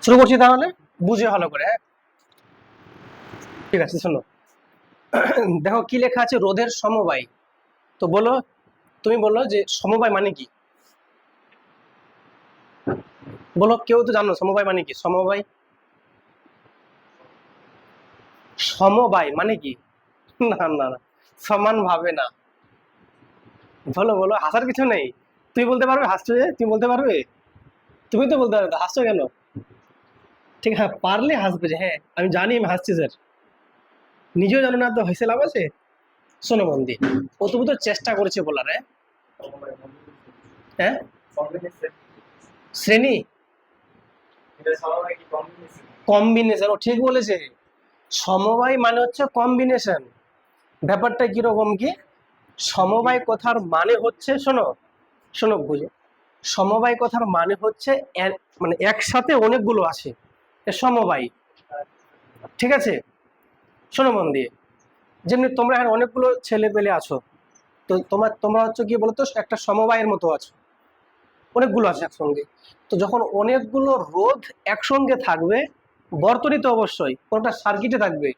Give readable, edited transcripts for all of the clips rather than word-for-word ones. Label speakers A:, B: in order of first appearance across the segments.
A: শুরু করছি তাহলে, বুঝে ভালো করে। হ্যাঁ, ঠিক আছে, শোনো। দেখো কি লেখা আছে, রোধের সমবায়। তো বলো, তুমি বলো যে সমবায় মানে কি। বলো, কেউ তো জানো সমবায় মানে কি? সমবায়, সমবায় মানে কি? না না না, সমান ভাবে না। বলো বলো, হাসার কিছু নেই। তুই বলতে পারবে? হাসছো যে, তুমি বলতে পারবে? তুমি তো বলতে পারবে, তো হাসছো কেন? ঠিক আছে, পারলে হাসবে যে হ্যাঁ আমি জানি আমি হাসছি স্যার। নিজেও জানো না তো হেসে লাভ আছে? শোনো মন দিয়ে, ও তুমি তো চেষ্টা করেছে বলার। হ্যাঁ, হ্যাঁ, শ্রেণী, কম্বিনেশন, ও ঠিক বলেছে। সমবায় মানে হচ্ছে কম্বিনেশন। ব্যাপারটা কিরকম কি, সমবায় কথার মানে হচ্ছে, শোনো শোনো বুঝে, সমবায় কথার মানে হচ্ছে মানে একসাথে অনেকগুলো আছে, এ সমবায়। ঠিক আছে, শোনো মন দিয়ে, যেমনি তোমরা এখন অনেকগুলো ছেলে পেলে আছো, তো তোমরা হচ্ছে কি বলতো, একটা সমবায়ের মতো আছো, অনেকগুলো আছে একসঙ্গে। তো যখন অনেকগুলো রোধ একসঙ্গে থাকবে, বর্তনীতে অবশ্যই কোনটা সার্কিটে থাকবে,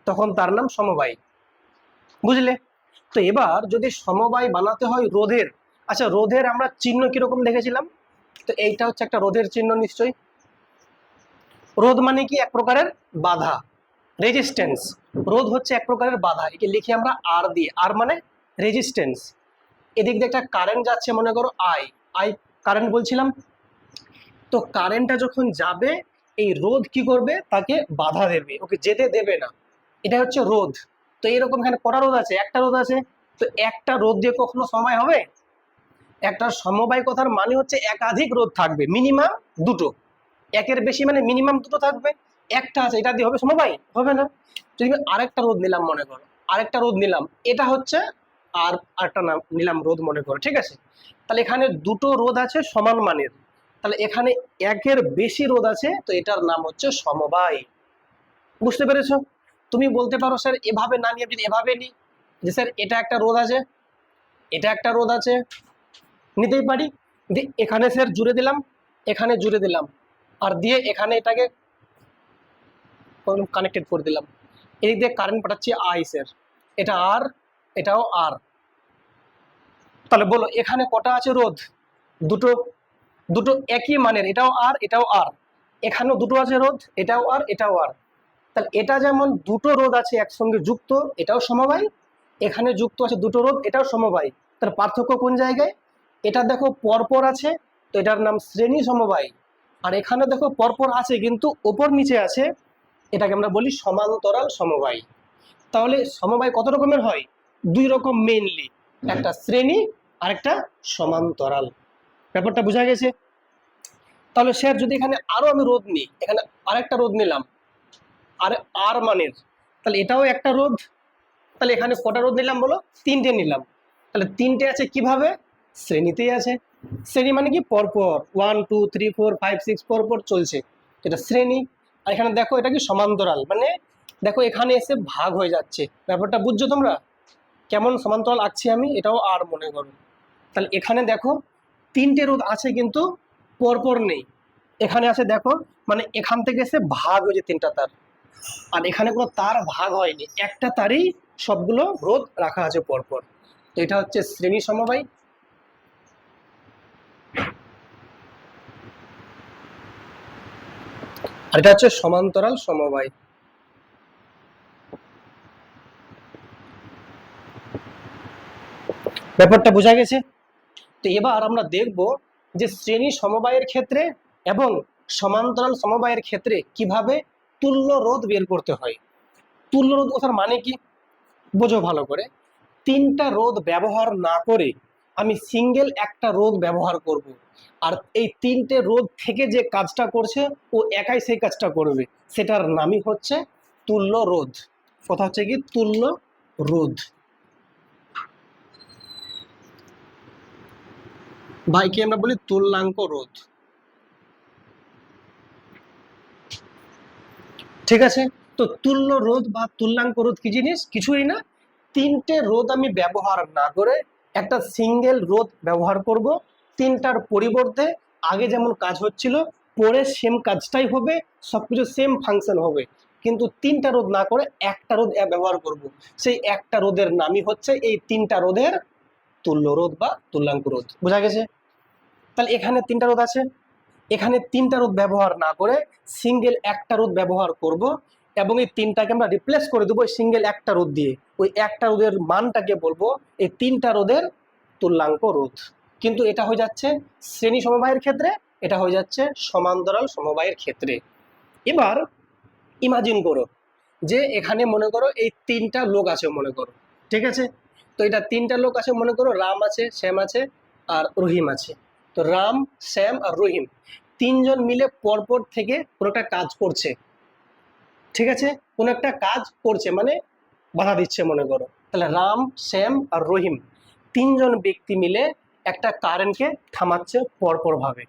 A: তখন তার নাম সমবায়। বুঝলে? তো এবার যদি সমবায় বানাতে হয় রোধের, আচ্ছা রোধের আমরা চিহ্ন কিরকম দেখেছিলাম? তো এইটা হচ্ছে একটা রোধের চিহ্ন নিশ্চয়ই। রোধ মানে কি? এক প্রকারের বাধা, রেজিস্ট্যান্স। রোধ হচ্ছে এক প্রকারের বাধা, একে লিখি আমরা আর দিয়ে, আর মানে রেজিস্ট্যান্স। এদিক দিয়ে একটা কারেন্ট যাচ্ছে, মনে করো আই, আই কারেন্ট বলছিলাম। তো কারেন্টটা যখন যাবে, এই রোধ কি করবে? তাকে বাধা দেবে, ওকে যেতে দেবে না। এটা হচ্ছে রোধ। তো এরকম এখানে কটা রোধ আছে? একটা রোধ আছে। তো একটা রোধ দিয়ে কখনো সময় হবে? একটা সমবায় কথার মানে হচ্ছে একাধিক রোধ থাকবে, মিনিমাম দুটো। একের বেশি মানে মিনিমাম দুটো থাকবে। একটা আছে, এটা দিয়ে হবে সমবায়? হবে না। যদি আমি আরেকটা রোধ নিলাম, মনে করো আরেকটা রোধ নিলাম, এটা হচ্ছে আর আরেকটা নাম নিলাম রোধ, মনে করো, ঠিক আছে। তাহলে এখানে দুটো রোধ আছে সমান মানের, তাহলে এখানে একের বেশি রোধ আছে, তো এটার নাম হচ্ছে সমবায়। বুঝতে পেরেছো? তুমি বলতে পারো স্যার এভাবে না নিয়ে যদি এভাবে নিই, যে স্যার এটা একটা রোধ আছে, এটা একটা রোধ আছে, নিতেই পারি। এখানে স্যার জুড়ে দিলাম, এখানে জুড়ে দিলাম, আর দিয়ে এখানে এটাকে কানেক্টেড করে দিলাম। এই দিয়ে কারেন্ট পাঠাচ্ছি আই স্যার, এটা আর, এটাও আর। তাহলে বলো এখানে কটা আছে রোধ? দুটো। দুটো একই মানের, এটাও আর এটাও আর। এখানেও দুটো আছে রোধ, এটাও আর এটাও আর। তাহলে এটা যেমন দুটো রোধ আছে একসঙ্গে যুক্ত, এটাও সমবায়। এখানে যুক্ত আছে দুটো রোধ, এটাও সমবায়। তার পার্থক্য কোন জায়গায়? এটা দেখো পরপর আছে, তো এটার নাম শ্রেণী সমবায়। আর এখানে দেখো পরপর আছে কিন্তু ওপর নিচে আছে, এটাকে আমরা বলি সমান্তরাল সমবায়। তাহলে সমবায় কত রকমের হয়? দুই রকম মেইনলি, একটা শ্রেণী আর একটা সমান্তরাল। ব্যাপারটা বোঝা গেছে? তাহলে স্যার যদি এখানে আরো আমি রোধ নিই, এখানে আরেকটা রোধ নিলাম, আর আর মানের, তাহলে এটাও একটা রোধ। তাহলে এখানে কটা রোধ নিলাম বলো? তিনটে নিলাম। তাহলে তিনটে আছে কিভাবে? শ্রেণীতেই আছে। শ্রেণী মানে কি? পরপর 1 2 3 4 5 6 পরপর চলছে, এটা শ্রেণী। আর এখানে দেখো এটা কি? সমান্তরাল, মানে দেখো এখানে এসে ভাগ হয়ে যাচ্ছে। ব্যাপারটা বুঝছো তোমরা? কেমন সমান্তরাল আঁকছি আমি, এটাও আর মনে করো। তাহলে এখানে দেখো তিনটে রোধ আছে কিন্তু পরপর নেই, এখানে আছে দেখো, মানে এখান থেকে এসে ভাগ হয়েছে তিনটা তার। আর এখানে কোনো তার ভাগ হয়নি, একটা তারই সবগুলো রোধ রাখা আছে পরপর। তো এটা হচ্ছে শ্রেণী সমবায়। আর এটা হচ্ছে সমান্তরাল সমবায়। ব্যাপারটা বোঝা গেছে? তো এবার আমরা দেখব যে শ্রেণী সমবায়ের ক্ষেত্রে এবং সমান্তরাল সমবায়ের ক্ষেত্রে কিভাবে তুল্য রোধ বের করতে হয়। তুল্য রোধ কথার মানে কি বোঝো ভালো করে। তিনটা রোধ ব্যবহার না করে আমি সিঙ্গেল একটা রোধ ব্যবহার করব, আর এই তিনটে রোধ থেকে যে কাজটা করছে ও একাই সেই কাজটা করবে, সেটার নামই হচ্ছে তুল্য রোধ। কথা হচ্ছে কি? তুল্য রোধ, বাইকে আমরা বলি তুল্যাঙ্ক রোধ। ঠিক আছে? তো তুল্য রোধ বা তুল্যাঙ্ক রোধ কি জিনিস? কিছুই না, তিনটে রোধ আমি ব্যবহার না করে একটা সিঙ্গেল রোধ ব্যবহার করব। তিনটার পরিবর্তে আগে যেমন কাজ হচ্ছিল পরে সেম কাজটাই হবে, সবকিছু সেম ফাংশন হবে, কিন্তু তিনটা রোধ না করে একটা রোধ ব্যবহার করব। সেই একটা রোধের নামই হচ্ছে এই তিনটা রোধের তুল্য রোধ বা তুল্যাঙ্ক রোধ। বোঝা গেছে? তাহলে এখানে তিনটা রোধ আছে, এখানে তিনটা রোধ ব্যবহার না করে সিঙ্গেল একটা রোধ ব্যবহার করব, এবং এই তিনটাকে আমরা রিপ্লেস করে দেবো সিঙ্গেল একটা রোধ দিয়ে। ওই একটা রোধের মানটাকে বলবো এই তিনটা রোধের তুল্যাঙ্ক রোধ। কিন্তু এটা হয়ে যাচ্ছে শ্রেণী সমবায়ের ক্ষেত্রে, এটা হয়ে যাচ্ছে সমান্তরাল সমবায়ের ক্ষেত্রে। এবার ইমাজিন করো যে এখানে মনে করো এই তিনটা লোক আছে মনে করো, ঠিক আছে? তো এটা তিনটা লোক আছে মনে করো, রাম আছে, শ্যাম আছে, আর রহিম আছে। তো রাম, শ্যাম আর রহিম তিনজন মিলে পরপর থেকে কোনো একটা কাজ করছে, ঠিক আছে? কোনো একটা কাজ করছে মানে বাধা দিচ্ছে মনে করো। তাহলে রাম, শ্যাম আর রহিম তিনজন ব্যক্তি মিলে একটা কারেন্টকে থামাচ্ছে পরপর ভাবে।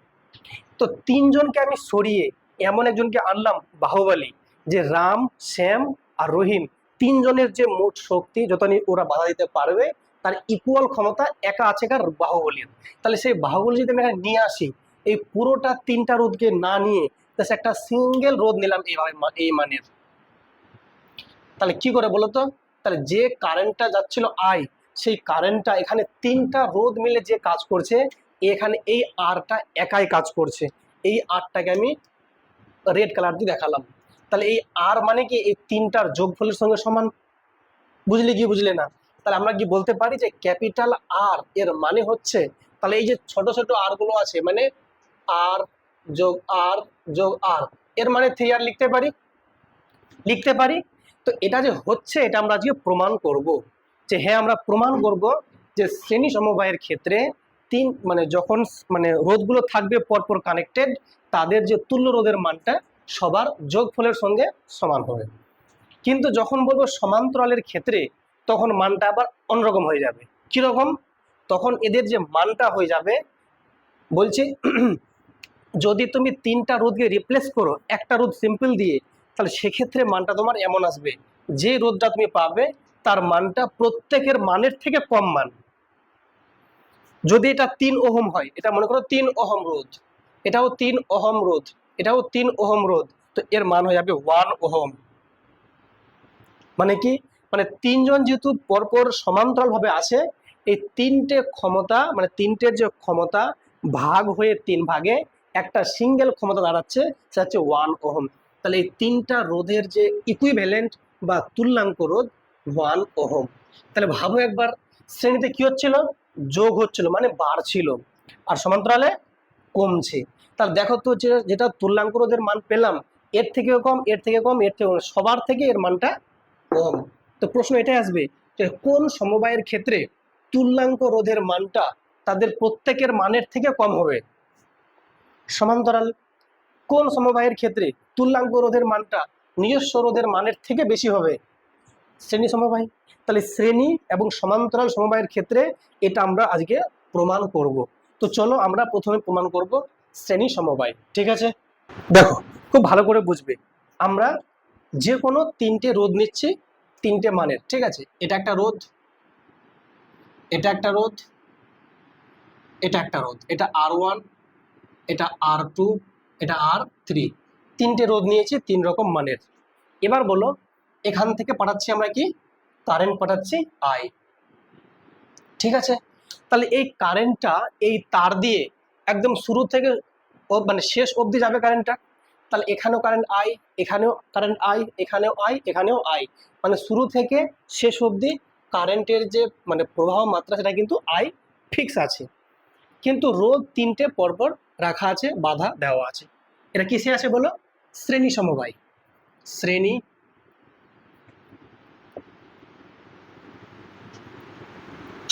A: তো তিনজনকে আমি সরিয়ে এমন একজনকে আনলাম বাহুবলী, যে রাম, শ্যাম আর রহিম তিনজনের যে মোট শক্তি যতনি ওরা বাধা দিতে পারবে তার ইকুয়াল ক্ষমতা একা আছে কার বাহুবলীর। তাহলে সেই বাহুবলী যদি আমি এখানে নিয়ে আসি, এই পুরোটা তিনটা রোধকে না নিয়ে জাস্ট একটা সিঙ্গেল রোধ নিলাম এইভাবে এই মানের, তাহলে কি করে বলো তো? তাহলে যে কারেন্টটা যাচ্ছিল আই, সেই কারেন্টটা এখানে তিনটা রোধ মিলে যে কাজ করছে, এখানে এই আরটা একাই কাজ করছে। এই আরটাকে আমি রেড কালার দিয়ে দেখালাম। তাহলে এই আর মানে কি এই তিনটার যোগফলের সঙ্গে সমান। বুঝলে কি বুঝলে না? তাহলে আমরা কি বলতে পারি যে ক্যাপিটাল আর এর মানে হচ্ছে, তাহলে এই যে ছোট ছোট আর গুলো আছে মানে আর যোগ আর যোগ আর, এর মানে 3R লিখতে পারি, লিখতে পারি। তো এটা যে হচ্ছে এটা আমরা আজকে প্রমাণ করব, যে হ্যাঁ আমরা প্রমাণ করব যে শ্রেণী সমবায়ের ক্ষেত্রে তিন মানে যখন মানে রোধগুলো থাকবে পরপর কানেক্টেড, তাদের যে তুল্য রোধের মানটা সবার যোগফলের সঙ্গে সমান হবে। কিন্তু যখন বলবো সমান্তরালের ক্ষেত্রে তখন মানটা আবার অন্যরকম হয়ে যাবে। কিরকম? তখন এদের যে মানটা হয়ে যাবে, বলছি যদি তুমি তিনটা রোধকে রিপ্লেস করো একটা রোধ সিম্পল দিয়ে, তাহলে সেক্ষেত্রে মানটা তোমার এমন আসবে, যে রোধটা তুমি পাবে তার মানটা প্রত্যেকের মানের থেকে কম মান। যদি এটা 3 ওহম হয়, এটা মনে করো 3 ওহম রোধ, এটাও 3 ওহম রোধ, এটাও 3 ওহম রোধ, তো এর মান হয়ে যাবে 1 ওহম। মানে কি? মানে তিনজন যেহেতু পরপর সমান্তরাল ভাবে আছে, এই তিনটে ক্ষমতা মানে তিনটের যে ক্ষমতা ভাগ হয়ে 3 ভাগে একটা সিঙ্গেল ক্ষমতা দাঁড়াচ্ছে, সেটা হচ্ছে 1 ওহম। তাহলে এই তিনটা রোধের যে ইকুইভ্যালেন্ট বা তুল্যাঙ্ক রোধ 1 ওহম। তাহলে ভাবো একবার, শ্রেণীতে কি হচ্ছিল? যোগ হচ্ছিল মানে বাড়ছিল, আর সমান্তরালে কমছে। তাহলে দেখো তো যেটা তুল্যাঙ্ক রোধের মান পেলাম, এর থেকেও কম, এর থেকে কম, এর থেকে কম, সবার থেকে এর মানটা কম। তো প্রশ্ন এটাই আসবে যে কোন সমবায়ের ক্ষেত্রে তুল্যাঙ্ক রোধের মানটা তাদের প্রত্যেকের মানের থেকে কম হবে? সমান্তরাল। কোন সমবায়ের ক্ষেত্রে তুল্যাঙ্ক রোধের মানটা নিজস্ব রোধের মানের থেকে বেশি হবে? শ্রেণী সমবায়। তাহলে শ্রেণী এবং সমান্তরাল সমবায়ের ক্ষেত্রে এটা আমরা আজকে প্রমাণ করব। তো চলো আমরা প্রথমে প্রমাণ করব শ্রেণী সমবায়, ঠিক আছে? দেখো খুব ভালো করে বুঝবে, আমরা যে কোনো তিনটে রোধ নিচ্ছি তিনটে মানের, ঠিক আছে? এটা একটা রোধ, এটা একটা রোধ, এটা একটা রোধ, এটা R1, এটা R2, এটা R3, তিনটে রোধ নিয়েছি তিন রকম মানের। এবার বলো এখান থেকে পাঠাচ্ছি আমরা কি? কারেন্ট পাঠাচ্ছি I, ঠিক আছে? তাহলে এই কারেন্টটা এই তার দিয়ে একদম শুরু থেকে মানে শেষ অবধি যাবে কারেন্টটা। তাহলে এখানেও কারেন্ট আই, এখানেও কারেন্ট আই, এখানেও আই, এখানেও আই, মানে শুরু থেকে শেষ অবধি কারেন্টের যে মানে প্রবাহ মাত্রা সেটা কিন্তু আই ফিক্স আছে। কিন্তু রোধ তিনটে পরপর রাখা আছে, বাধা দেওয়া আছে। এটা কিসে আছে বলো? শ্রেণী সমবায়। শ্রেণী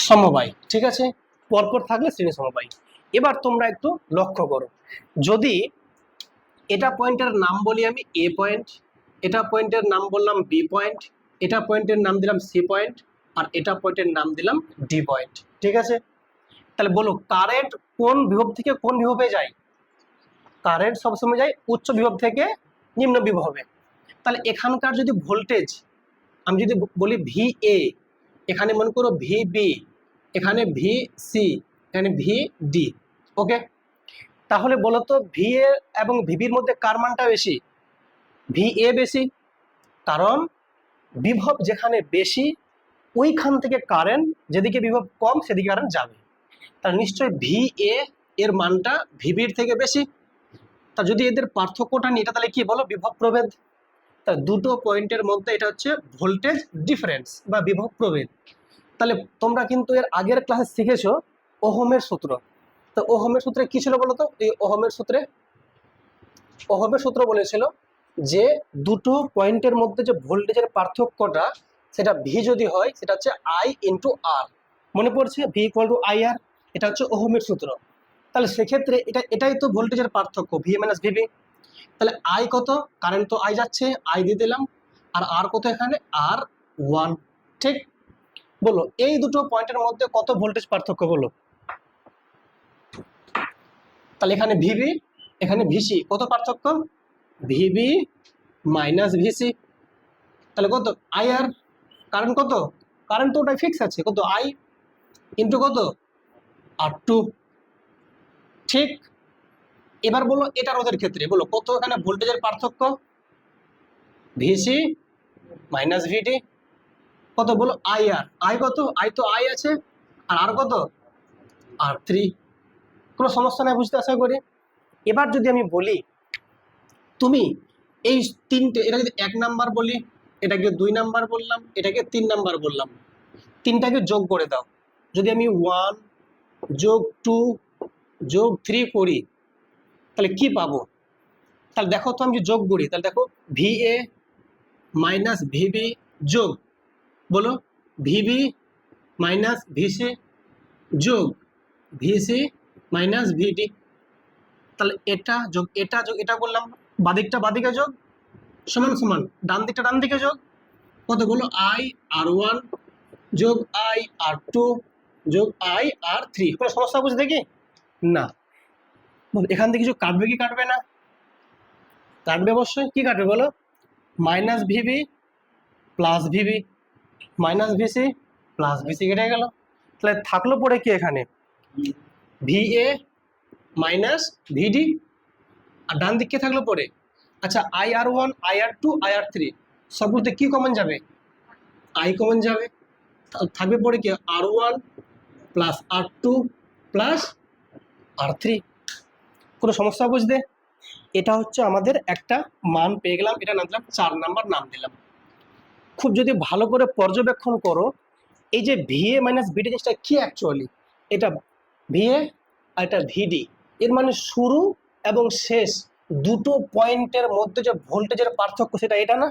A: সমবায়, ঠিক আছে? পরপর থাকলে শ্রেণী সমবায়। এবার তোমরা একটু লক্ষ্য করো, যদি এটা পয়েন্টের নাম বলি আমি এ পয়েন্ট, এটা পয়েন্টের নাম বললাম বি পয়েন্ট, এটা পয়েন্টের নাম দিলাম সি পয়েন্ট, আর এটা পয়েন্টের নাম দিলাম ডি পয়েন্ট, ঠিক আছে? তাহলে বলো কারেন্ট কোন বিভব থেকে কোন বিভবে যায়? কারেন্ট সবসময় যায় উচ্চ বিভব থেকে নিম্ন বিভবে। তাহলে এখানকার যদি ভোল্টেজ আমি যদি বলি ভি এ, এখানে মনে করো ভি বি, এখানে ভি সি, এখানে ভি ডি, ওকে? তাহলে বলো তো ভি এ এবং ভিবির মধ্যে কার মানটা বেশি? ভি এ বেশি, কারণ বিভব যেখানে বেশি ওইখান থেকে কারেন্ট, যেদিকে বিভব কম সেদিকে কারেন্ট যাবে। তাহলে নিশ্চয়ই ভি এ এর মানটা ভিবির থেকে বেশি। তা যদি এদের পার্থক্যটা নিই, এটা তাহলে কি বলো? বিভব প্রভেদ। তা দুটো পয়েন্টের মধ্যে এটা হচ্ছে ভোল্টেজ ডিফারেন্স বা বিভব প্রভেদ। তাহলে তোমরা কিন্তু এর আগের ক্লাসে শিখেছো ওহমের সূত্র। তো ওহমের সূত্রে কি ছিল বলো তো? এই ওহমের সূত্র বলেছিল যে দুটো পয়েন্টের মধ্যে যে ভোল্টেজের পার্থক্যটা, সেটা ভি যদি হয় সেটা হচ্ছে আই ইন্টু আর। মনে পড়ছে? ভি ইকুয়াল টু আই আর, এটা হচ্ছে ওহমের সূত্র। তাহলে সেক্ষেত্রে এটাই তো ভোল্টেজের পার্থক্য, ভি মাইনাস ভিবি। তাহলে আই কত? কারেন্ট তো আই যাচ্ছে, আই দিয়ে দিলাম। আর কত এখানে? আর 1। ঠিক? বলো এই দুটো পয়েন্টের মধ্যে কত ভোল্টেজ পার্থক্য বলো? তাহলে এখানে ভিবি, এখানে ভিসি, কত পার্থক্য? VB minus VC. তাহলে কত? I R. কারেন্ট কত? কারেন্ট তো ওটাই ফিক্স আছে, কত? আই ইন্টু কত? আর 2। ঠিক? এবার বলো এটা রোধের ক্ষেত্রে বলো কত এখানে ভোল্টেজের পার্থক্য? VC minus VD. কত বলো? I R. আই কত? আই তো আই আছে, আর কত? আর 3। কোনো সমস্যা নাই বুঝতে আশা করি। এবার যদি আমি বলি তুমি এই তিনটে, এটা যদি 1 নাম্বার বলি, এটাকে 2 নাম্বার বললাম, এটাকে 3 নাম্বার বললাম, তিনটাকে যোগ করে দাও। যদি আমি 1 যোগ 2 যোগ 3 করি তাহলে কি পাবো? তাহলে দেখো তো, আমি যদি যোগ করি তাহলে দেখো ভি এ মাইনাস ভিবি যোগ, বলো ভিবি মাইনাস ভিসি যোগ ভিসি মাইনাস ভিডি। তাহলে এটা যোগ এটা যোগ এটা করলাম, বাদিকটা বাদিকে যোগ, সমান সমান ডান দিকটা ডান দিকে যোগ। কত বলো? আই আর 1 যোগ আই আর 2 যোগ আই আর 3। কোনো সমস্যা বুঝতে কি না? এখান থেকে কিছু কাটবে কি কাটবে না? কাটবে অবশ্যই। কি কাটবে বলো? Minus VB plus VB minus VC plus VC কেটে গেল। তাহলে থাকলো পরে কি এখানে? ভি এ মাইনাস ভিডি। আর ডান দিকে থাকলো পরে, আচ্ছা I R 1 I R 2 I R 3, সবগুলোতে কি কমন যাবে? আই কমন যাবে। থাকবে পরে কি? আর 1 প্লাস আর 2 প্লাস আর 3। কোনো সমস্যা বুঝতে? এটা হচ্ছে আমাদের একটা মান পেয়ে গেলাম, এটা নাম দিলাম 4 নাম্বার, নাম দিলাম। খুব যদি ভালো করে পর্যবেক্ষণ করো, এই যে ভিএ মাইনাস ভিডি জিনিসটা কি অ্যাকচুয়ালি? এটা ভিএ আর এটা ভিডি, এর মানে শুরু এবং শেষ দুটো পয়েন্টের মধ্যে যে ভোল্টেজের পার্থক্য, সেটা এটা না?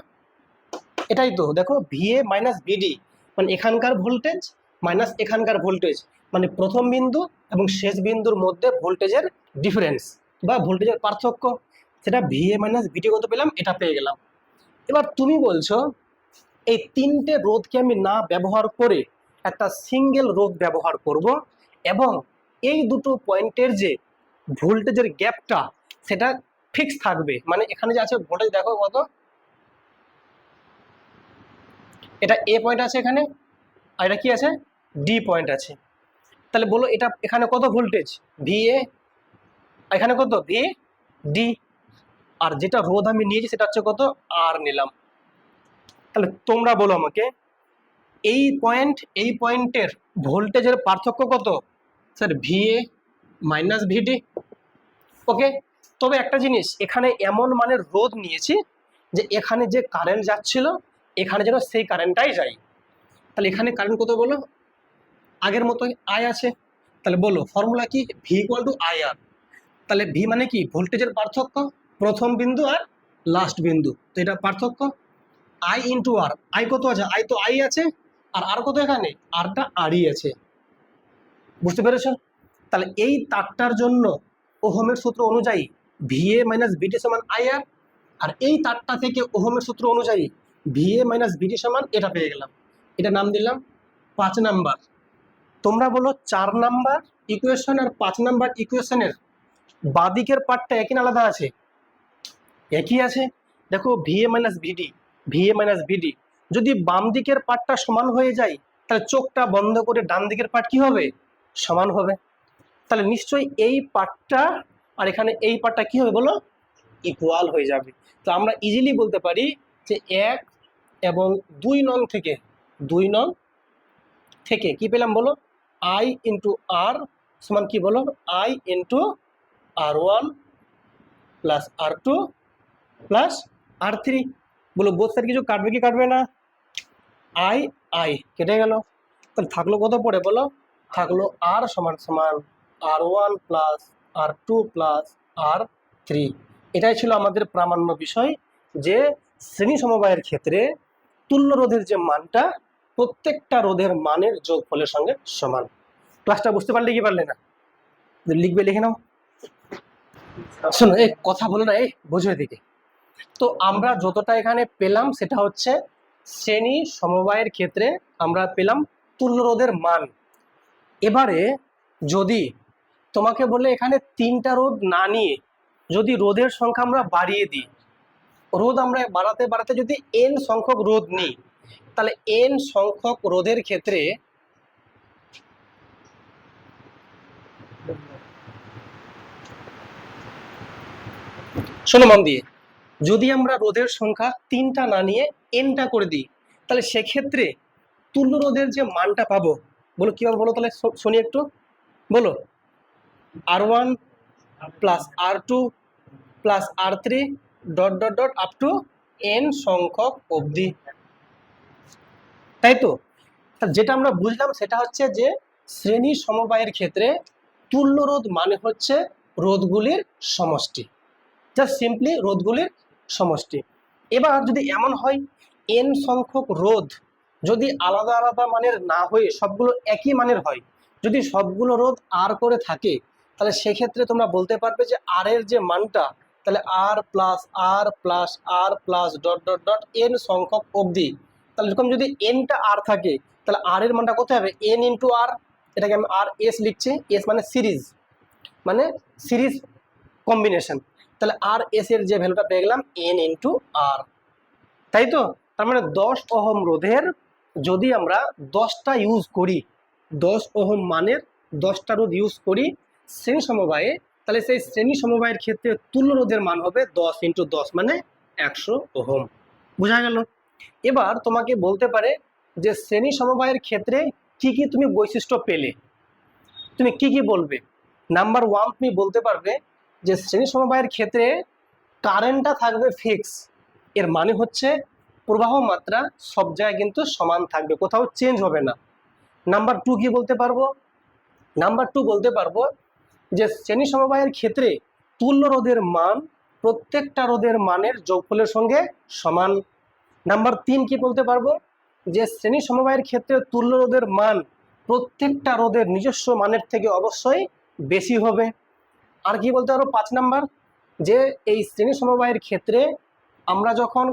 A: এটাই তো। দেখো ভিএ মাইনাস ভিডি মানে এখানকার ভোল্টেজ মাইনাস এখানকার ভোল্টেজ, মানে প্রথম বিন্দু এবং শেষ বিন্দুর মধ্যে ভোল্টেজের ডিফারেন্স বা ভোল্টেজের পার্থক্য, সেটা ভিএ মাইনাস ভিডি কত পেলাম? এটা পেয়ে গেলাম। এবার তুমি বলছো এই তিনটে রোধকে আমি না ব্যবহার করে একটা সিঙ্গেল রোধ ব্যবহার করব, এবং এই দুটো পয়েন্টের যে ভোল্টেজের গ্যাপটা সেটা ফিক্স থাকবে। মানে এখানে যে আছে ভোল্টেজ দেখো কত, এটা এ পয়েন্ট আছে এখানে, আর এটা কি আছে? ডি পয়েন্ট আছে। তাহলে বলো এটা এখানে কত ভোল্টেজ? ভি এ, এখানে কত? V D. আর যেটা রোধ আমি নিয়েছি সেটা হচ্ছে কত? আর নিলাম। তাহলে তোমরা বলো আমাকে এই পয়েন্টের ভোল্টেজের পার্থক্য কত? স্যার ভিএ মাইনাস ভিডি। ওকে, তবে একটা জিনিস, এখানে এমন মানের রোধ নিয়েছি যে এখানে যে কারেন্ট যাচ্ছিল এখানে যেন সেই কারেন্টটাই যায়। তাহলে এখানে কারেন্ট কত বলো? আগের মতোই আই আছে। তাহলে বলো ফর্মুলা কি? ভি ইকুয়াল টু আই আর। তাহলে ভি মানে কি? ভোল্টেজের পার্থক্য, প্রথম বিন্দু আর লাস্ট বিন্দু, তো এটা পার্থক্য। আই ইন্টু আর, আই কত আছে? আই তো আই আছে, আর কত এখানে? আরটা আরই আছে। বুঝতে পেরেছো? তাহলে এই তারটার জন্য ওহমের সূত্র অনুযায়ী ভিএ মাইনাস ভিডি সমান আই আর, আর এই তারটা থেকে ওহমের সূত্র অনুযায়ী ভিএ মাইনাস ভিডি সমান এটা পেয়ে গেলাম। এটা নাম দিলাম 5 নাম্বার। তোমরা বলো 4 নাম্বার ইকুয়েশন আর 5 নাম্বার ইকুয়েশনের বাদিকের পার্টটা একই না আলাদা আছে? একই আছে। দেখো ভিএ মাইনাস ভিডি, ভিএ মাইনাস ভিডি, যদি বাম দিকের পার্টটা সমান হয়ে যায় তাহলে চোখটা বন্ধ করে ডান দিকের পার্ট কি হবে? সমান হবে। তাহলে নিশ্চয়ই এই পার্টটা আর এখানে এই পার্টটা কি হবে বলো, ইকুয়াল হয়ে যাবে। তো আমরা ইজিলি বলতে পারি যে 1 এবং 2 নং থেকে কি পেলাম বলো, I ইন্টু আর সমান কি বলো, I into R1 plus R2 plus R3। বলো বোথ সাইড কিছু কাটবে কি কাটবে না, I কেটে গেল, তাহলে থাকলো কত পড়ে বলো, থাকলো R সমান সমান R1 plus R2 plus R3। এটাই ছিল আমাদের প্রামাণ্য বিষয়, যে শ্রেণী সমবায়ের ক্ষেত্রে তুল্য রোধের যে মানটা প্রত্যেকটা রোধের মানের যোগফলের সঙ্গে সমান। ক্লাসটা বুঝতে পারলে কি পারলে না, লিখবে লিখে নাও। শোনো এই কথা বলো না, এই বোঝো এদিকে। তো আমরা যতটা এখানে পেলাম সেটা হচ্ছে শ্রেণী সমবায়ের ক্ষেত্রে আমরা পেলাম তুল্য রোধের মান। এবারে যদি তোমাকে বলে এখানে 3টা রোধ না নিয়ে যদি রোধের সংখ্যা আমরা বাড়িয়ে দিই, রোধ আমরা বাড়াতে বাড়াতে যদি n সংখ্যক রোধ নিই, তাহলে n সংখ্যক রোধের ক্ষেত্রে শোনো মন দিয়ে, যদি আমরা রোধের সংখ্যা 3টা না নিয়ে nটা করে দিই, তাহলে সেক্ষেত্রে তুল্য রোধের যে মানটা পাবো, বলো কিভাবে বলো তাহলে শুনি একটু বলো, R1 plus R2 plus R3 dot dot dot up to n সংখ্যক অবধি, তাই তো? যেটা আমরা বুঝলাম সেটা হচ্ছে যে শ্রেণী সমবায়ের ক্ষেত্রে তুল্য রোধ মানে হচ্ছে রোধগুলির সমষ্টি, জাস্ট সিম্পলি রোধগুলির সমষ্টি। এবার যদি এমন হয় n সংখ্যক রোধ যদি আলাদা আলাদা মানের না হয়ে সবগুলো একই মানের হয়, যদি সবগুলো রোধ আর করে থাকে, তাহলে সেক্ষেত্রে তোমরা বলতে পারবে যে আর এর যে মানটা, তাহলে R plus R plus R plus dot dot dot n সংখ্যক অবধি। তাহলে এরকম যদি nটা আর থাকে, তাহলে আর এর মানটা কত হবে, n ইন্টু আর, এটাকে আমি আর এস লিখছি, এস মানে সিরিজ কম্বিনেশন। তাহলে আর এস এর যে ভ্যালুটা পেয়ে গেলাম n ইন্টু আর, তাই তো? তার মানে 10 ওহম রোধের যদি আমরা 10টা ইউজ করি, 10 ওহম মানের 10টা রোধ ইউজ করি শ্রেণী সমবায়ে, তাহলে সেই শ্রেণী সমবায়ের ক্ষেত্রে তুল্য রোধের মান হবে 10 ইন্টু 10 মানে 100 ওহম। বোঝা গেল? এবার তোমাকে বলতে পারে যে শ্রেণী সমবায়ের ক্ষেত্রে কি কি তুমি বৈশিষ্ট্য পেলে, তুমি কি কি বলবে? নাম্বার 1 তুমি বলতে পারবে যে শ্রেণী সমবায়ের ক্ষেত্রে কারেন্টটা থাকবে ফিক্স, এর মানে হচ্ছে প্রবাহ মাত্রা সব জায়গায় কিন্তু সমান থাকবে, কোথাও চেঞ্জ হবে না। নাম্বার 2 কি বলতে পারবো? নাম্বার 2 বলতে পারবো যে শ্রেণী সমবায়ের ক্ষেত্রে তুল্য রোধের মান প্রত্যেকটা রোধের মানের যোগফলের সঙ্গে সমান। নাম্বার 3 কি বলতে পারবো? যে শ্রেণী সমবায়ের ক্ষেত্রে তুল্য রোধের মান প্রত্যেকটা রোধের নিজস্ব মানের থেকে অবশ্যই বেশি হবে। আর কি বলতে পারবো 5 নাম্বার, যে এই শ্রেণী সমবায়ের ক্ষেত্রে আমরা যখন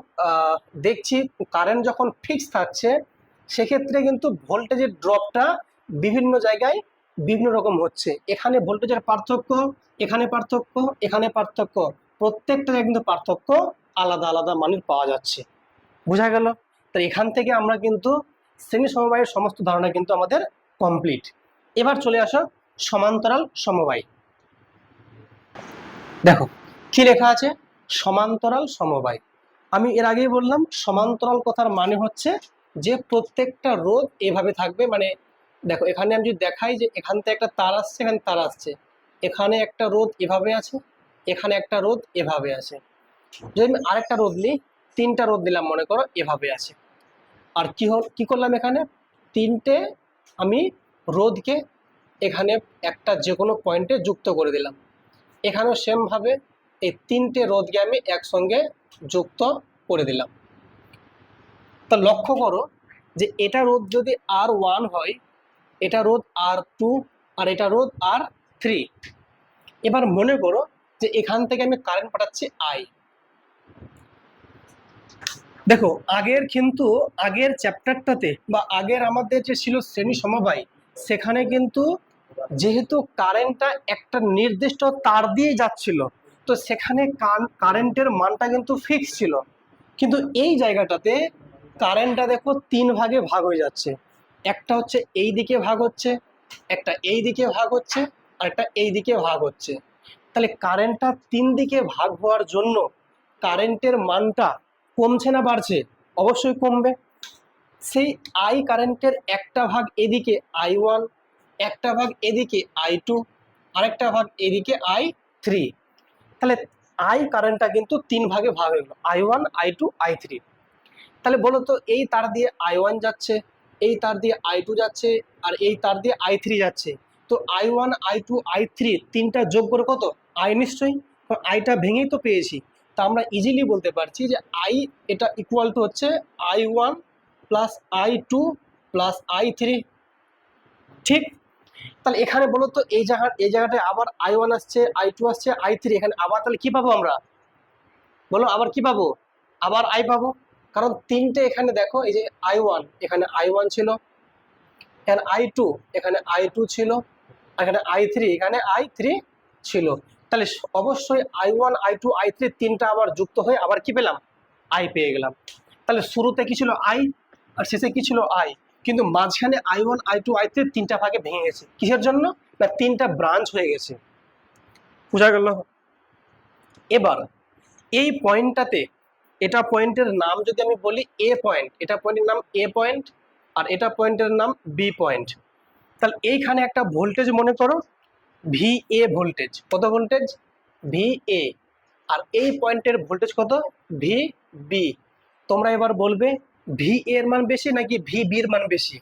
A: দেখছি কারেন্ট যখন ফিক্স থাকছে, সেক্ষেত্রে কিন্তু ভোল্টেজের ড্রপটা বিভিন্ন জায়গায় বিভিন্ন রকম হচ্ছে, এখানে ভোল্টেজের পার্থক্য, এখানে পার্থক্য, এখানে পার্থক্য, প্রত্যেকটা কিন্তু পার্থক্য আলাদা আলাদা মানের পাওয়া যাচ্ছে। বোঝা গেল? তো এখান থেকে আমরা কিন্তু শ্রেণী সমবায়ের সমস্ত ধারণা কিন্তু আমাদের কমপ্লিট। এবার চলে আসো সমান্তরাল সমবায়। দেখো কি লেখা আছে, সমান্তরাল সমবায়। আমি এর আগেই বললাম সমান্তরাল কথার মানে হচ্ছে যে প্রত্যেকটা রোধ এভাবে থাকবে, মানে দেখো এখানে আমি যদি দেখাই যে এখান থেকে একটা তার আসছে, এখানে তার আসছে, এখানে একটা রোধ এভাবে আছে, এখানে একটা রোধ এভাবে আছে। যদি আমি আরেকটা রোধ নিই, 3টা রোধ দিলাম মনে করো এভাবে আছে। আর কি করলাম, এখানে 3টে আমি রোধকে এখানে একটা যে কোনো পয়েন্টে যুক্ত করে দিলাম, এখানেও সেম ভাবে এই 3টে রোধকে আমি একসঙ্গে যুক্ত করে দিলাম। তা লক্ষ্য করো যে এটা রোধ যদি R1 হয়, এটা রোধ R2, আর এটা রোধ R3। এবার মনে করো যে এখান থেকে আমি কারেন্ট পাঠাচ্ছি I। দেখো আগের চ্যাপ্টারটাতে বা আগের আমাদের যে ছিল শ্রেণী সমবায়, সেখানে কিন্তু যেহেতু কারেন্টটা একটা নির্দিষ্ট তার দিয়ে যাচ্ছিল, তো সেখানে কারেন্টের মানটা কিন্তু ফিক্স ছিল। কিন্তু এই জায়গাটাতে কারেন্টটা দেখো 3 ভাগে ভাগ হয়ে যাচ্ছে, একটা হচ্ছে এই দিকে ভাগ হচ্ছে, একটা এই দিকে ভাগ হচ্ছে, আর একটা এই দিকে ভাগ হচ্ছে। তাহলে কারেন্টটা 3 দিকে ভাগ হওয়ার জন্য কারেন্টের মানটা কমছে না বাড়ছে? অবশ্যই কমবে। সেই আই কারেন্টের একটা ভাগ এদিকে I1, একটা ভাগ এদিকে I2, আরেকটা ভাগ এদিকে I3। তাহলে আই কারেন্টটা কিন্তু 3 ভাগে ভাগ হয়ে গেল, I1, I2, I3। তাহলে বলো তো, এই তার দিয়ে I1 যাচ্ছে, এই তার দিয়ে I2 যাচ্ছে, আর এই তার দিয়ে I3 যাচ্ছে। তো I1, I2, I3 তিনটা যোগ করে কত? I নিশ্চয়ই। আইটা ভেঙেই তো পেয়েছি। তা আমরা ইজিলি বলতে পারছি যে আই এটা ইকুয়াল টু হচ্ছে I1 plus I2 plus I3। ঠিক? তাহলে এখানে বলো তো, এই জায়গাটায় আবার I1 আসছে, I2 আসছে, I3, এখানে আবার তাহলে কি পাবো আমরা? বলো আবার কি পাবো? আবার আই পাবো। কারণ তিনটে এখানে দেখো, এই যে I1 এখানে I1 ছিল, এখানে I2 এখানে I2 ছিল, আর এখানে I3 এখানে I3 ছিল। তাহলে অবশ্যই I1, I2, I3 তিনটা আবার যুক্ত হয়ে আবার কি পেলাম? আই পেয়ে গেলাম। তাহলে শুরুতে কি ছিল? আই, আর শেষে কি ছিল? আই। কিন্তু মাঝখানে I1, I2, I3 তিনটা ভাগে ভেঙে গেছে। কিসের জন্য? না তিনটা ব্রাঞ্চ হয়ে গেছে। বোঝা গেল? এবার এই পয়েন্টটাতে, এটা পয়েন্টের নাম যদি আমি বলি এ পয়েন্ট, এটা পয়েন্টের নাম এ পয়েন্ট, আর এটা পয়েন্টের নাম বি পয়েন্ট। তাহলে এইখানে একটা ভোল্টেজ মনে করো VA ভোল্টেজ। কত ভোল্টেজ? VA। আর এই পয়েন্টের ভোল্টেজ কত? VB। তোমরা এবার বলবে VA এর মান বেশি নাকি VB এর মান বেশি?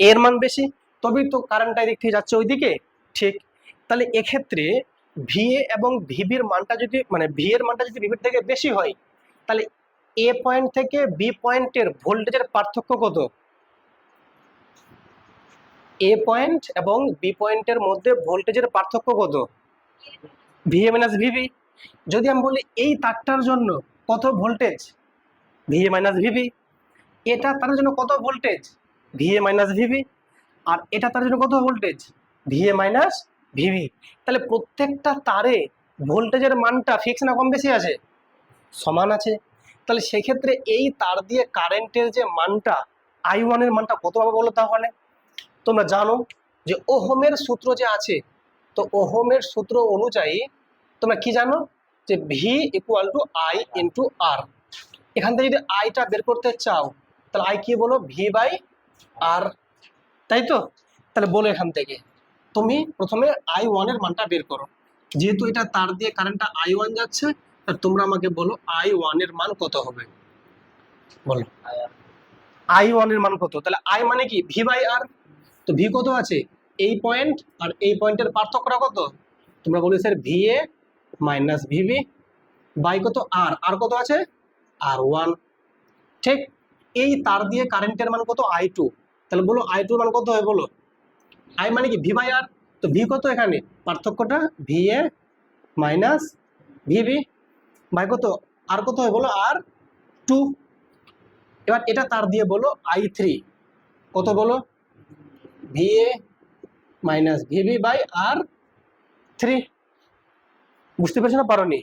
A: এর মান বেশি, তবেই তো কারেন্টটা এদিক থেকে যাচ্ছে ওইদিকে। ঠিক। তাহলে এক্ষেত্রে VA এবং VB এর মানটা যদি, মানে V এর মানটা যদি VB এর থেকে বেশি হয়, তাহলে এ পয়েন্ট থেকে বি পয়েন্টের ভোল্টেজের পার্থক্য কত? এ পয়েন্ট এবং বি পয়েন্টের মধ্যে ভোল্টেজের পার্থক্য কত? VA minus VB। যদি আমি বলি এই তারটার জন্য কত ভোল্টেজ? VA minus VB। এটা তার জন্য কত ভোল্টেজ? VA minus VB। আর এটা তার জন্য কত ভোল্টেজ? VA minus VB। তাহলে প্রত্যেকটা তারে ভোল্টেজের মানটা ফিক্স না কম বেশি আছে? সমান আছে। তাহলে সেক্ষেত্রে এই তার দিয়ে কারেন্টের যে মানটা, I1 এর মানটা কত হবে বলো তাহলে? তোমরা জানো যে ওহমের সূত্র যে আছে, তো ওহমের সূত্র অনুযায়ী তোমরা কি জানো যে V equal to I into R. এখান থেকে যদি আইটা বের করতে চাও, তাহলে আই কি বলো? V বাই আর, তাই তো? তাহলে বলো এখান থেকে তুমি প্রথমে I1 এর মানটা বের করো। যেহেতু এটা তার দিয়ে কারেন্টটা I1 যাচ্ছে, তাহলে তোমরা আমাকে বলো I1 এর মান কত হবে? বলো I1 এর মান কত? তাহলে I মানে কি? V বাই আর। তো V কত আছে? এই পয়েন্ট আর এই পয়েন্টের পার্থক্যটা কত? তোমরা বলি sir VA minus VB by কত? আর। আর কত আছে? R1। ঠিক। এই তার দিয়ে কারেন্টের মান কত? I2। তাহলে বলো I2 এর মান কত হয় বলো? I মানে কি? V বাই আর। তো V কত এখানে? পার্থক্যটা VA মাইনাস VB বাই কত? আর কত হয় বলো? R2। এবার এটা তার দিয়ে বলো I3 কত বলো? VA minus VB by R3। বুঝতে পেরেছো না পারোনি?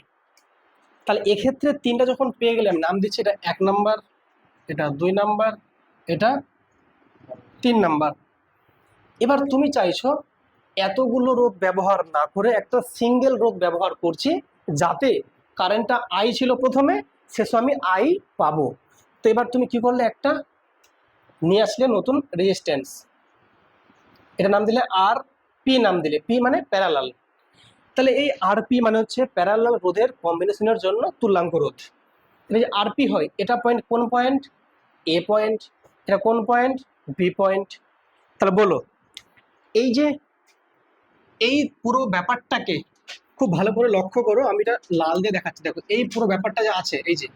A: তাহলে এক্ষেত্রে তিনটা যখন পেয়ে গেলাম, নাম দিচ্ছি এটা 1 নাম্বার, এটা 2 নাম্বার, এটা 3 নাম্বার। এবার তুমি চাইছো এতগুলো রোধ ব্যবহার না করে একটা সিঙ্গেল রোধ ব্যবহার করছি, যাতে কারেন্টটা আই ছিল প্রথমে, শেষে আমি আই পাবো। তো এবার তুমি কি করলে? একটা নিয়ে আসলে নতুন রেজিস্ট্যান্স, এটা নাম দিলে আর পি, নাম দিলে পি মানে প্যারালাল। তাহলে এই আরপি মানে হচ্ছে প্যারালাল রোধের কম্বিনেশনের জন্য তুল্যাঙ্ক রোধ। এই যে আরপি হয়, এটা পয়েন্ট কোন পয়েন্ট? এ পয়েন্ট। এটা কোন পয়েন্ট? B point. তাহলে বলো এই যে এই পুরো ব্যাপারটাকে খুব ভালো করে লক্ষ্য করো, আমি এটা লাল দিয়ে দেখাচ্ছি। দেখো এই পুরো ব্যাপারটা যে আছে, এই যে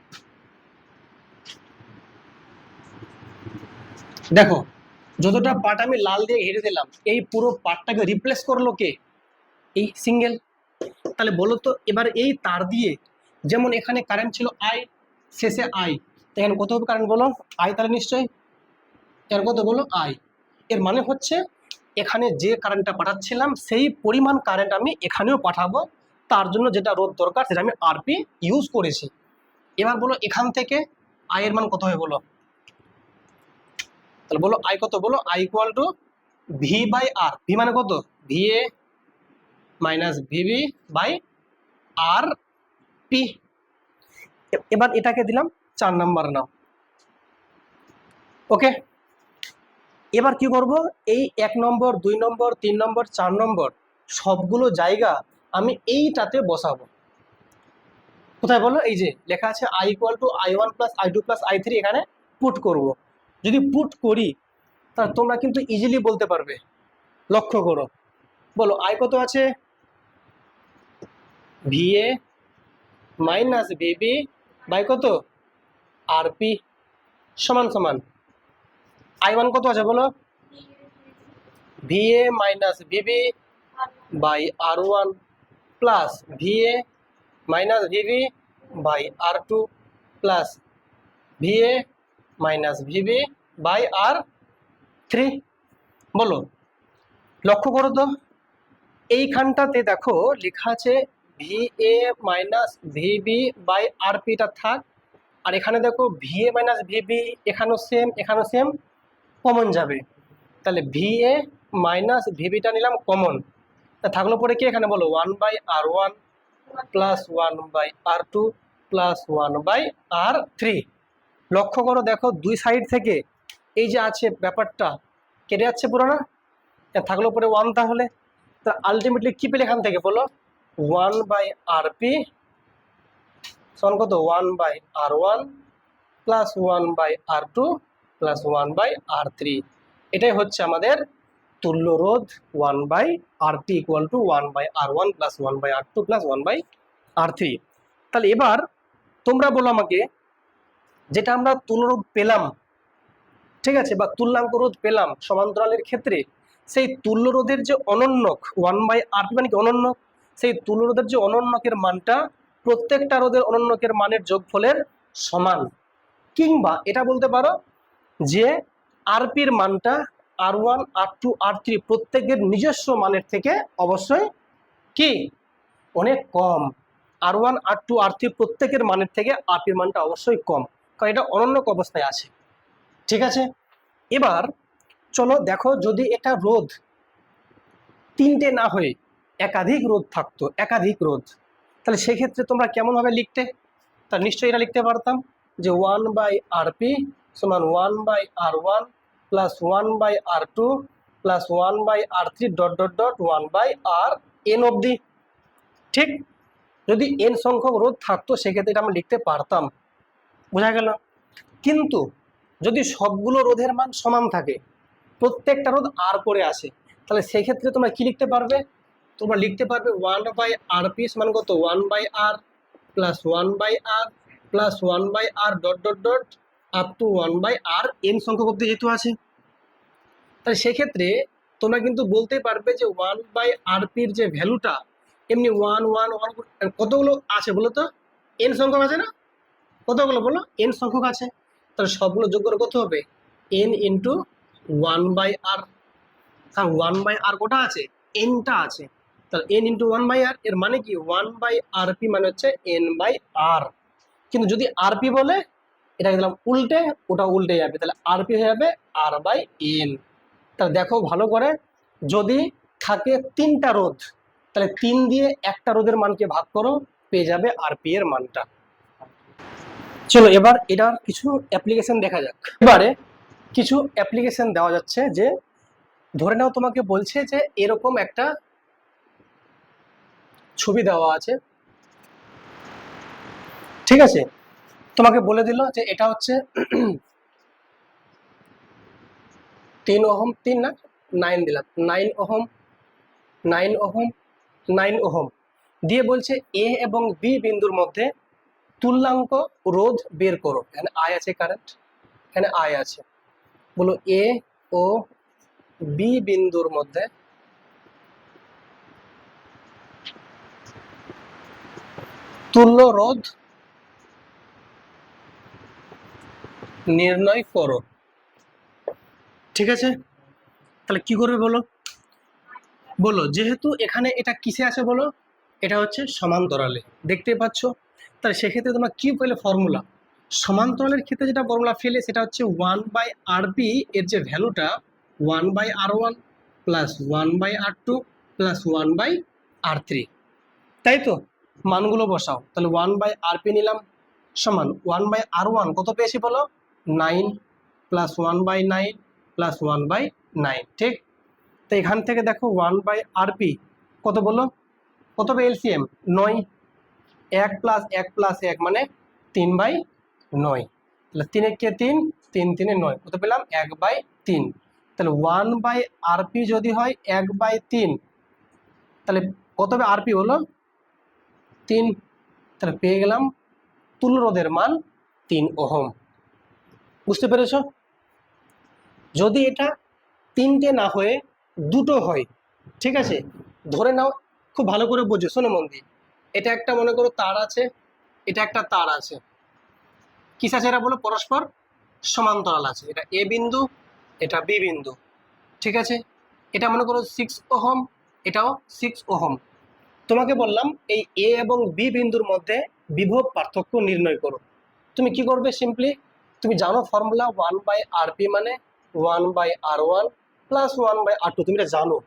A: দেখো যতটা পার্ট আমি লাল দিয়ে ঘিরে দিলাম, এই পুরো পার্টটাকে রিপ্লেস করলো কে? এই সিঙ্গেল। তাহলে বলো তো এবার এই তার দিয়ে, যেমন এখানে কারেন্ট ছিল আই, শেষে আই, এখানে কত হবে কারেন্ট বলো? আই। তাহলে নিশ্চয়ই এর কত বলো? আই। এর মানে হচ্ছে এখানে যে কারেন্টটা পাঠাচ্ছিলাম সেই পরিমাণ কারেন্ট আমি এখানেও পাঠাবো, তার জন্য যেটা রোধ দরকার সেটা আমি আরপি ইউজ করেছি। এবার বলো এখান থেকে আই এর মান কত হবে বলো? তাহলে বলো আই কত? বলো I equal to V by R. V মানে কত? VA minus VB by R P. এবার এটাকে দিলাম 4 নাম্বার নাও। ওকে, এবার কি করব, এই 1 নম্বর 2 নম্বর 3 নম্বর 4 নম্বর সবগুলো জায়গা আমি এইটাতে বসাবো। কোথায় বলো, এই যে লেখা আছে i equal to i1 plus i2 plus i3, এখানে পুট করব। যদি পুট করি তাহলে তোমরা কিন্তু ইজিলি বলতে পারবে। লক্ষ্য করো, বলো i কত আছে, ভিএ মাইনাস ভিবি বাই কত আরপি সমান সমান i1 কত আছে বলো, VA minus VB by R one plus VA minus VB by R two plus VA minus VB by আর3। বলো, লক্ষ্য করো তো, এইখানটাতে দেখো লেখা আছে ভিএ মাইনাস ভিবি বাই আরপিটা থাক, আর এখানে দেখো ভিএ মাইনাস ভিবি এখানেও সেম কমন যাবে। তাহলে ভিএ মাইনাস ভিবিটা নিলাম কমন, তা থাকলো পরে কি এখানে বলো 1/r1 plus 1/r2 plus 1/r3। লক্ষ্য করো, দেখো দুই সাইড থেকে এই যে আছে ব্যাপারটা কেটে যাচ্ছে পুরো না, থাকলো পরে 1, তাহলে তা আলটিমেটলি কি পেলে এখান থেকে বলো 1/rp সমান কত 1/r1 plus 1/r2 plus 1/r3। এটাই হচ্ছে আমাদের তুল্য রোধ 1/rp equal to 1/r1 plus 1/r2 plus 1/r3। তাহলে এবার তোমরা বলো আমাকে, যেটা আমরা তুল্য রোধ পেলাম, ঠিক আছে, বা তুল্যাঙ্ক রোধ পেলাম সমান্তরালের ক্ষেত্রে, সেই তুল্য রোধের যে অনন্যক 1/rp মানে কি অনন্যক, সেই তুল্য রোধের যে অনন্যকের মানটা প্রত্যেকটা রোধের অনন্যকের মানের যোগফলের সমান। কিংবা এটা বলতে পারো যে আরপির মানটা আর1 আর2 আর3 প্রত্যেকের নিজস্ব মানের থেকে অবশ্যই কি অনেক কম। আর1 আর2 আর3 প্রত্যেকের মানের থেকে আরপির মানটা অবশ্যই কম, কারণ এটা অনন্যক অবস্থায় আছে। ঠিক আছে, এবার চলো দেখো, যদি এটা রোধ 3টে না হয়ে একাধিক রোধ থাকতো, একাধিক রোধ, তাহলে সেক্ষেত্রে তোমরা কেমন ভাবে লিখতে, তা নিশ্চয়ই এটা লিখতে পারতাম যে 1/rp সমান 1/r1 plus 1/r2 plus 1/r3 dot dot dot 1/rn অবধি। ঠিক, যদি n সংখ্যক রোধ থাকতো সেক্ষেত্রে এটা আমরা লিখতে পারতাম, বোঝা গেল। কিন্তু যদি সবগুলো রোধের মান সমান থাকে, প্রত্যেকটা রোধ আর করে আসে, তাহলে সেক্ষেত্রে তোমরা কি লিখতে পারবে, তোমরা লিখতে পারবে 1/rp সমান কত 1/r plus 1/r plus 1/r dot dot dot up to 1/rn সংখ্যক অবধি যেহেতু আছে, তাহলে সেক্ষেত্রে তোমরা কিন্তু বলতে পারবে যে 1/rpর যে ভ্যালুটা এমনি 1 1 1 কতগুলো আছে বলো তো, n সংখ্যক আছে না, কতগুলো বলো n সংখ্যক আছে, তাহলে সবগুলো যোগ করে কত হবে n ইন্টু 1/r, কারণ 1/r কোটা আছে nটা আছে, তাহলে n ইন্টু 1/r এর মানে কি 1/rp মানে হচ্ছে n/r। কিন্তু যদি rp বলে এটা দিলাম উল্টে, ওটা উল্টে যাবে, তাহলে rp হয়ে যাবে r/n। তাহলে দেখো ভালো করে, যদি থাকে 3টা রোধ, তাহলে 3 দিয়ে একটা রোধের মানকে ভাগ করো, পেয়ে যাবে আরপি এর মানটা। চলো এবার এটার কিছু অ্যাপ্লিকেশন দেখা যাক। এবারে কিছু অ্যাপ্লিকেশন দেওয়া যাচ্ছে, যে ধরে নাও তোমাকে বলছে যে এরকম একটা ছবি দেওয়া আছে, ঠিক আছে, তোমাকে বলে দিল যে এটা হচ্ছে 3 ওহম, 3 না 9 দিলাম, 9 ওহম 9 ওহম 9 ওহম দিয়ে বলছে এ এবং বি বিন্দুর মধ্যে তুল্যাঙ্ক রোধ বের করো। এখানে আই আছে কারেন্ট, এখানে আই আছে, বলো এ ও বি বিন্দুর মধ্যে তুল্য রোধ নির্ণয় করো। ঠিক আছে, তাহলে কি করবে বলো, বলো যেহেতু এখানে এটা কিসে আছে বলো, এটা হচ্ছে সমান্তরালে, দেখতে পাচ্ছ, তাহলে সেক্ষেত্রে তোমরা কি পেলে ফর্মুলা, সমান্তরালের ক্ষেত্রে যেটা ফর্মুলা ফেলে সেটা হচ্ছে 1/rp এর যে ভ্যালুটা 1/r1 plus 1/r2 plus 1/r3 R3, তাই তো? মানগুলো বসাও, তাহলে 1/RP নিলাম সমান 1/R1 কত পেয়েছি বলো? 9 প্লাস 1/9 প্লাস 1/9, ঠিক? তো এখান থেকে দেখো 1/RP কত বলো? কত হবে এলসিএম? 9। 1 প্লাস 1 প্লাস 1 মানে 3/9, তাহলে 3 কে 3, 3 3 9, কত পেলাম? 1/3। তাহলে 1/RP যদি হয় 1/3, তাহলে কত হবে আরপি হলো? 3। তাহলে পেয়ে গেলাম তুল্য রোধের মান 3 ওহম। বুঝতে পেরেছ? যদি এটা 3টে না হয়ে 2টো হয়, ঠিক আছে, ধরে নাও, খুব ভালো করে বোঝো, শোনো মন দিয়ে। এটা একটা মনে করো তার আছে, এটা একটা তার আছে, কিস আছে এরা বলো? পরস্পর সমান্তরাল আছে। এটা এ বিন্দু, এটা বি বিন্দু, ঠিক আছে। এটা মনে করো 6 ওহম, এটাও 6 ওহম। তোমাকে বললাম এই এ এবং বি বিন্দুর মধ্যে বিভব পার্থক্য নির্ণয় করো। তুমি কি করবে? সিম্পলি তুমি জানো ফর্মুলা 1/RP মানে 1/R1 প্লাস 1/R2, তুমি এটা জানো।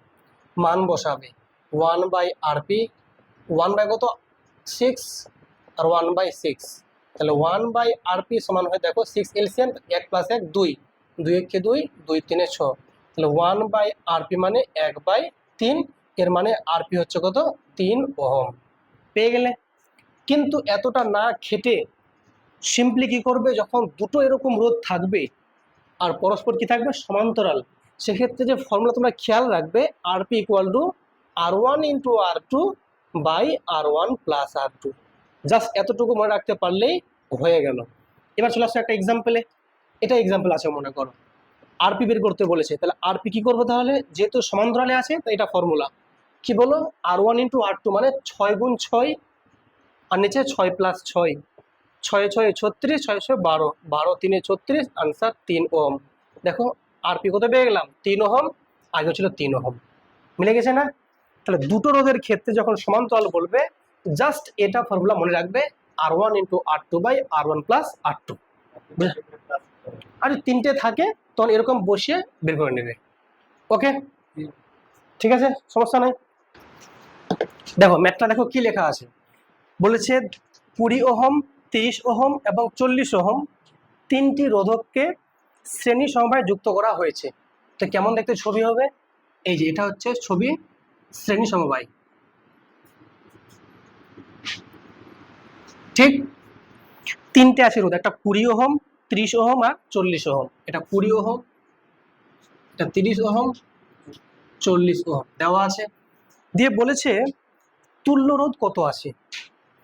A: মান বসাবে 1/RP, 1 কত? 6 আর 1/6, তাহলে 1/RP সমান হয় দেখো 6 এলসিএম, 1 প্লাস 1 2, 2 1 কে 2, 2 3 6, তাহলে 1/RP মানে 1/3, এর মানে আরপি হচ্ছে কত? 3 ওহম। পেয়ে গেলে। কিন্তু এতটা না খেটে সিম্পলি কি করবে, যখন দুটো এরকম রোধ থাকবে আর পরস্পর কি থাকবে? সমান্তরাল, সেক্ষেত্রে যে ফর্মুলা তোমরা খেয়াল রাখবে, RP equal to R1 into R2 by R1 plus R2। Just এতটুকু মনে রাখতে পারলেই হয়ে গেল। এবার চলে আসছে একটা এক্সাম্পলে। এটা এক্সাম্পল আছে মনে করো, আরপি বের করতে বলেছে, তাহলে আরপি কি করবো? তাহলে যেহেতু সমান্তরালে আছে তাই এটা ফর্মুলা কি বলো? R1 ইন্টু R2 মানে 6 গুণ 6, আর নিচে 6 প্লাস 6, 6 6 36, 6 6 12, 12 3 36, আনসার 3 ওহম। দেখো আরপি কত পেয়ে গেলাম? 3 ওহম, আগে ছিল 3 ওহম। মিলে গেছে না? তাহলে দুটো রোধের ক্ষেত্রে যখন সমান্তরাল বলবে, জাস্ট এটা ফর্মুলা মনে রাখবে, R1 into R2 by R1 plus R2। আর যদি 3টে থাকে তখন এরকম বসিয়ে বের করে নেবে। ওকে, ঠিক আছে, সমস্যা নাই। দেখো ম্যাথটা দেখো কি লেখা আছে, বলেছে 20 ওহম, 30 ওহম এবং 40 ওহম 3টি রোধককে শ্রেণী সমবায়ে যুক্ত করা হয়েছে। তো কেমন দেখতে ছবি হবে? এই যে এটা হচ্ছে ছবি শ্রেণী সমবায়, ঠিক? 3টে আছে রোধ, একটা 20 ওহম, 30 ওহম আর 40 ওহম। এটা 20 ওহম, এটা 30 ওহম, 40 ওহম দেওয়া আছে। দিয়ে বলেছে তুল্য রোধ কত আছে।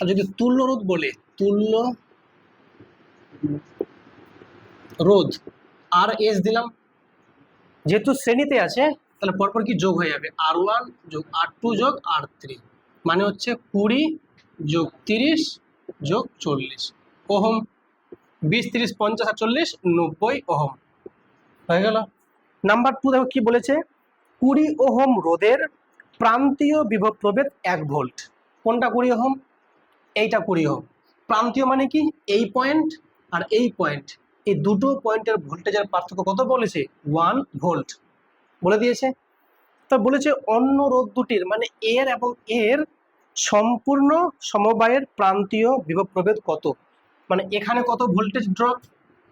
A: আর যদি তুল্য রোধ বলে, তুল্য রোধ আর এস দিলাম, যেহেতু শ্রেণীতে আছে তাহলে পরপর কি যোগ হয়ে যাবে? R1 যোগ R2 যোগ R3, মানে হচ্ছে 20 যোগ 30 যোগ 40 ওহম। 20 30 50 আর 40 90 ওহম হয়ে গেল। নাম্বার 2 দেখো কি বলেছে, 20 ওহম রোধের প্রান্তীয় বিভব প্রভেদ 1 ভোল্ট। কোনটা 20 ওহম? এইটা 20 ওহম। প্রান্তীয় মানে কি? এই পয়েন্ট আর এই পয়েন্ট, এই দুটো পয়েন্টের ভোল্টেজের পার্থক্য কত বলেছে? 1 ভোল্ট বলে দিয়েছে। তা বলেছে অন্য রোধ দুটির মানে এর এবং এর সম্পূর্ণ সমবায়ের প্রান্তীয় বিভব প্রভেদ কত, মানে এখানে কত ভোল্টেজ ড্রপ,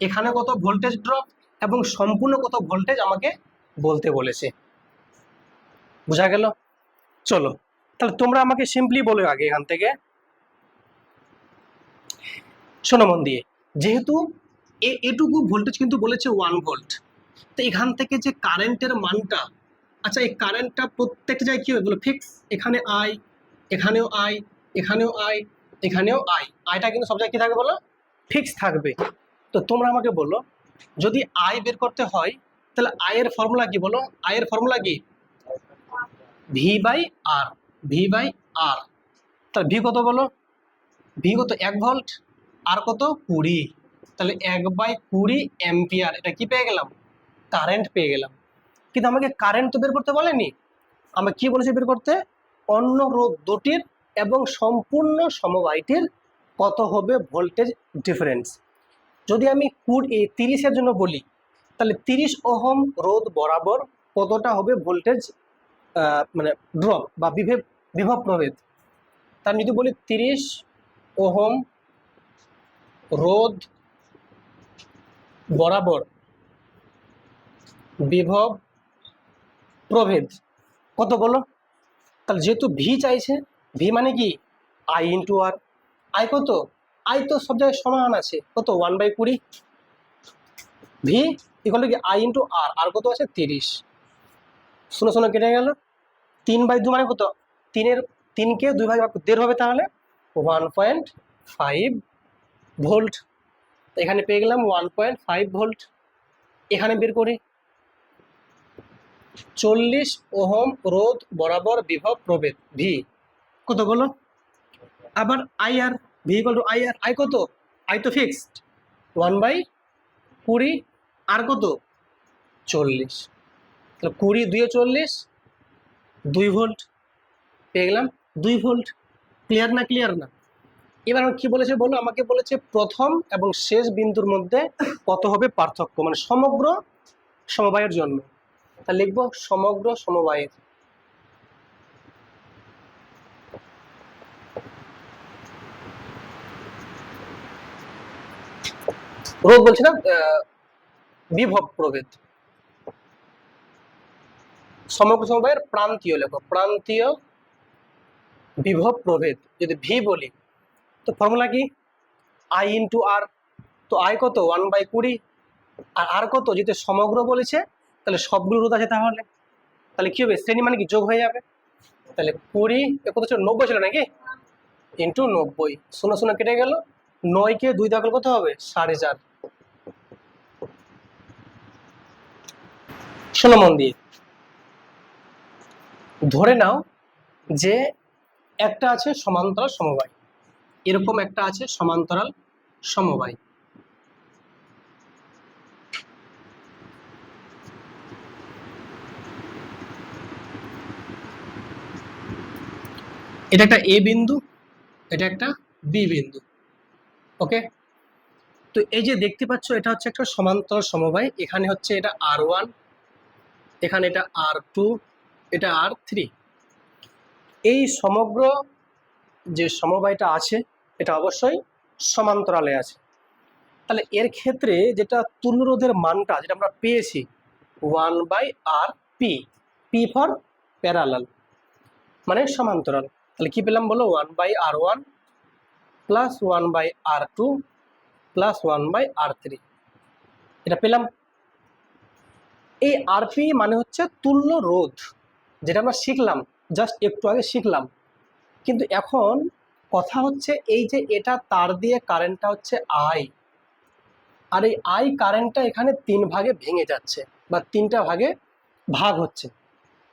A: এখানে কত ভোল্টেজ ড্রপ এবং সম্পূর্ণ কত ভোল্টেজ আমাকে বলতে বলেছে। বোঝা গেল? চলো তাহলে তোমরা আমাকে সিম্পলি বলো আগে এখান থেকে, শোনো মন দিয়ে, যেহেতু এটুকু ভোল্টেজ কিন্তু বলেছে 1 ভোল্ট, তো এখান থেকে যে কারেন্টের মানটা, আচ্ছা এই কারেন্টটা প্রত্যেকটা জায়গায় কি হবে বলো? ফিক্স। এখানে আই, এখানেও আই, এখানেও আই, এখানেও আই, আইটা কিন্তু সব জায়গায় কি থাকবে বলো? ফিক্স থাকবে। তো তোমরা আমাকে বলো, যদি আই বের করতে হয় তাহলে আই এর ফর্মুলা কি বলো? আই এর ফর্মুলা কি? V by R, V by R. তাহলে ভি কত বলো? ভি কত? 1 ভোল্ট, আর কত? 20, তাহলে 1/20 অ্যাম্পিয়ার। এটা কি পেয়ে গেলাম? কারেন্ট পেয়ে গেলাম। কিন্তু আমাকে কারেন্ট তো বের করতে বলেনি, আমরা কি বলেছি বের করতে? অন্য রোধ দুটির এবং সম্পূর্ণ সমবায়টির কত হবে ভোল্টেজ ডিফারেন্স। যদি আমি 30-এর জন্য বলি, তাহলে 30 ওহম রোধ বরাবর কতটা হবে ভোল্টেজ মানে ড্রপ বা বিভব প্রভেদ। তার যদি বলি 30 ওহম রোধ বরাবর বিভব প্রভেদ কত বলো? তাহলে যেহেতু ভি চাইছে, ভি মানে কি আই ইন্টু আর। আই কত? আই তো সব জায়গায় সমান আছে, কত 1/20। ভি ইকুয়াল টু কি আই ইন্টু আর, আর কত আছে 30। শোনো শোনো কেটে গেল, 3/2 মানে কত? তিনকে 2 ভাগে ভাগ করতে 1.5 হবে, তাহলে 1.5 ভোল্ট। এখানে পেয়ে গেলাম 1.5 ভোল্ট। এখানে বের করি 40 ওহম রোধ বরাবর বিভব প্রভেদ ভি কত বলো? আবার I R, V equal to I R. I কত? আই তো ফিক্সড 1/20, আর কত 40। তাহলে 20 2 40, 2 ভোল্ট পেয়ে গেলাম, 2 ভোল্ট। ক্লিয়ার না? ক্লিয়ার না? এবার আমার কি বলেছে বলো? আমাকে বলেছে প্রথম এবং শেষ বিন্দুর মধ্যে কত হবে পার্থক্য, মানে সমগ্র সমবায়ের জন্য। তাহলে লিখবো সমগ্র সমবায়ের। রোধ বলছি না, বিভব প্রভেদ। সমগ্র সমবায়ের প্রান্তীয় লেখো, প্রান্তীয় বিভব প্রভেদ। যদি ভি বলি তো ফর্মুলা কি আই ইন্টু আর। তো আই কত 1/20, আর আর কত? যেহেতু সমগ্র বলেছে তাহলে সবগুলো রোধ আছে, তাহলে তাহলে কি হবে? শ্রেণী মানে কি যোগ হয়ে যাবে। তাহলে 20 কত ছিল? 90 ছিল নাকি? ইন্টু 90। শূন্য শূন্য কেটে গেল, 9কে 2 দিয়ে কত হবে? 4.5। শোনো মন দিয়ে, ধরে নাও যে একটা আছে সমান্তরাল সমবায়, এরকম একটা আছে সমান্তরাল সমবায়। এটা একটা এ বিন্দু, এটা একটা বি বিন্দু। ওকে, তো এই যে দেখতে পাচ্ছ এটা হচ্ছে একটা সমান্তরাল সমবায়। এখানে হচ্ছে এটা R1, এখানে এটা R2, এটা R3। এই সমগ্র যে সমবায়টা আছে এটা অবশ্যই সমান্তরালে আছে। তাহলে এর ক্ষেত্রে যেটা তুল্যরোধের মানটা যেটা আমরা পেয়েছি 1/RP, পি ফর প্যারালাল মানে সমান্তরাল। তাহলে কি পেলাম বলো? 1/R1 plus 1/R2 plus 1/R3, এটা পেলাম। এই আরপি মানে হচ্ছে তুল্য রোধ, যেটা আমরা শিখলাম জাস্ট একটু আগে শিখলাম। কিন্তু এখন কথা হচ্ছে এই যে এটা তার দিয়ে কারেন্টটা হচ্ছে আই, আর এই আই কারেন্টটা এখানে 3 ভাগে ভেঙে যাচ্ছে বা 3টা ভাগে ভাগ হচ্ছে।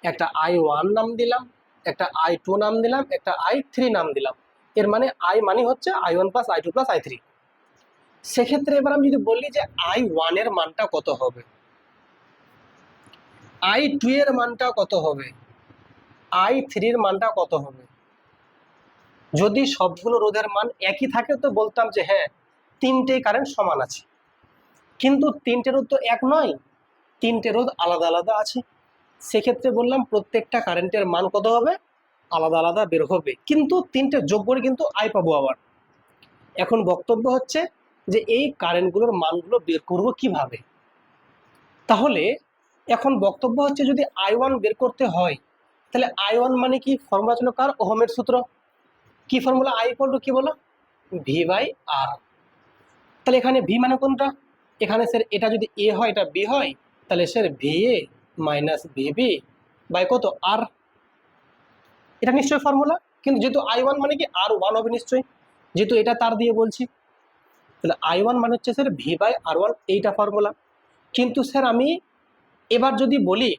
A: একটা I1 নাম দিলাম, একটা I2 নাম দিলাম, একটা I3 নাম দিলাম। এর মানে আই মানে হচ্ছে I1 plus I2 plus I3। সেক্ষেত্রে এবার আমি যদি বলি যে I1 এর মানটা কত হবে, I2 এর মানটা কত হবে, I3 এর মানটা কত হবে, যদি সবগুলো রোধের মান একই থাকে তো বলতাম যে হ্যাঁ 3টেই কারেন্ট সমান আছে। কিন্তু 3টে রোধ তো এক নয়, 3টে রোধ আলাদা আলাদা আছে। সেক্ষেত্রে বললাম প্রত্যেকটা কারেন্টের মান কত হবে? আলাদা আলাদা বের হবে, কিন্তু 3টে যোগ করে কিন্তু আই পাবো আবার। এখন বক্তব্য হচ্ছে যে এই কারেন্টগুলোর মানগুলো বের করব কিভাবে। তাহলে এখন বক্তব্য হচ্ছে যদি I1 বের করতে হয় তাহলে I1 মানে কি? ফর্মুলা ছিল কার? ওহমের সূত্র। কি ফর্মুলা? আই ইকুয়াল টু কি বলো? V/R। তাহলে এখানে ভি মানে কোনটা? এখানে স্যার এটা যদি এ হয় এটা বি হয়, তাহলে sir VA minus VB by কত আর। এটা নিশ্চয়ই ফর্মুলা। কিন্তু যেহেতু I1 মানে কি R1 হবে নিশ্চয়ই, যেহেতু এটা তার দিয়ে বলছি। তাহলে I1 মানে হচ্ছে স্যার V/R1, এইটা ফর্মুলা। কিন্তু স্যার আমি এবার যদি বলি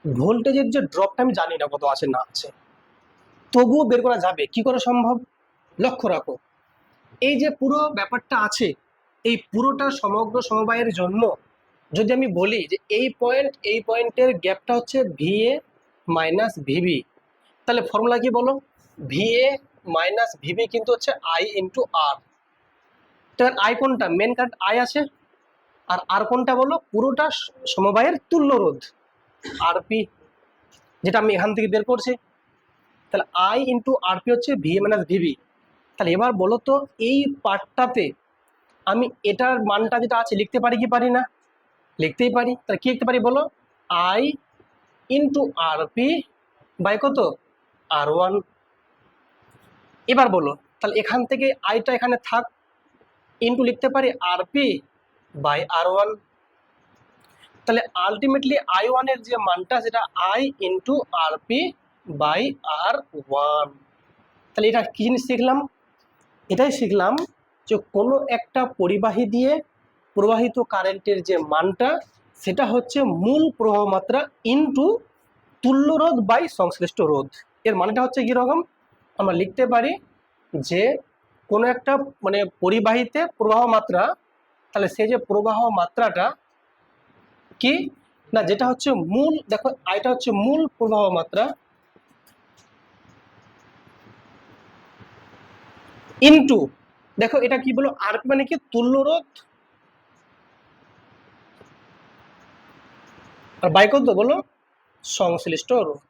A: ভোল্টেজের যে ড্রপটা আমি জানি না কত আছে না আছে, তবুও বের করা যাবে। কি করে সম্ভব? লক্ষ্য রাখো, এই যে পুরো ব্যাপারটা আছে, এই পুরোটা সমগ্র সমবায়ের জন্য যদি আমি বলি যে এই পয়েন্টের গ্যাপটা হচ্ছে VA মাইনাস VB, তাহলে ফর্মুলা কি বলো? VA মাইনাস VB কিন্তু হচ্ছে I ইন্টু আর। তাহলে আই কোনটা? মেন কারেন্ট আই আছে, আর আর কোনটা বলো? পুরোটা সমবায়ের তুল্য রোধ RP, যেটা আমি এখান থেকে বের করছি। তাহলে আই ইন্টু আরপি হচ্ছে ভিএ মাইনাস ভিবি। তাহলে এবার বলো তো এই পার্টটাতে আমি এটার মানটা যেটা আছে লিখতে পারি কি পারি না? লিখতেই পারি। তাহলে কি লিখতে পারি বলো? আই ইন্টু আরপি বাই কত? আর1। এবার বলো তাহলে এখান থেকে আইটা এখানে থাক, ইন্টু লিখতে পারি আরপি বাই আর1। তাহলে আলটিমেটলি I1 এর যে মানটা সেটা আই ইন্টু আরপি বাই আর1। তাহলে এটা কি জিনিস শিখলাম? এটাই শিখলাম যে কোনো একটা পরিবাহী দিয়ে প্রবাহিত কারেন্টের যে মানটা সেটা হচ্ছে মূল প্রবাহ মাত্রা ইন্টু তুল্য রোধ বাই সংশ্লিষ্ট রোধ। এর মানেটা হচ্ছে কীরকম? আমরা লিখতে পারি যে কোনো একটা মানে পরিবাহীতে প্রবাহ মাত্রা, তাহলে সেই যে প্রবাহ মাত্রাটা কি না, যেটা হচ্ছে মূল, দেখো আইটা হচ্ছে মূল প্রবাহ মাত্রা ইনটু, দেখো এটা কি বলো, আর মানে কি তুল্য রোধ, আর বাই কত বলো? সংশ্লিষ্ট রোধ।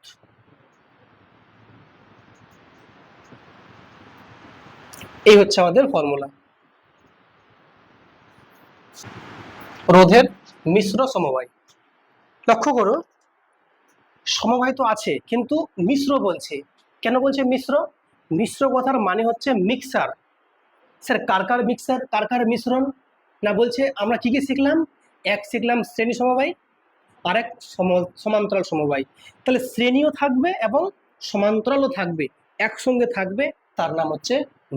A: এই হচ্ছে আমাদের ফর্মুলা। রোধের মিশ্র সমবায়। লক্ষ্য করো সমবায় তো আছে কিন্তু মিশ্র বলছে। কেন বলছে মিশ্র? মিশ্র কথার মানে হচ্ছে মিক্সার। স্যার কার কার মিক্সার, কার কার মিশ্রণ? না বলছে আমরা কি কি শিখলাম? এক শিখলাম শ্রেণী সমবায়, আর এক সমান্তরাল সমবায়। তাহলে শ্রেণীও থাকবে এবং সমান্তরালও থাকবে, একসঙ্গে থাকবে, তার নাম হচ্ছে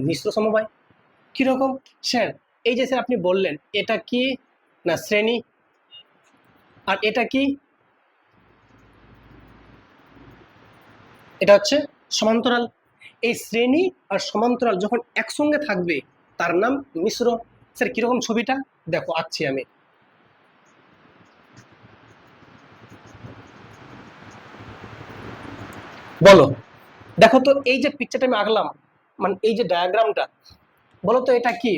A: মিশ্র সমবায়। কিরকম স্যার? এই যে স্যার আপনি বললেন এটা কি না শ্রেণী, আর এটা কি? এটা হচ্ছে সমান্তরাল। এই শ্রেণী আর সমান্তরাল যখন একসঙ্গে থাকবে তার নাম মিশ্র। স্যার কিরকম ছবিটা দেখো আঁকছি আমি। বলো দেখো তো এই যে পিকচারটা আমি আঁকলাম, মানে এই যে ডায়াগ্রামটা, বলো তো এটা কি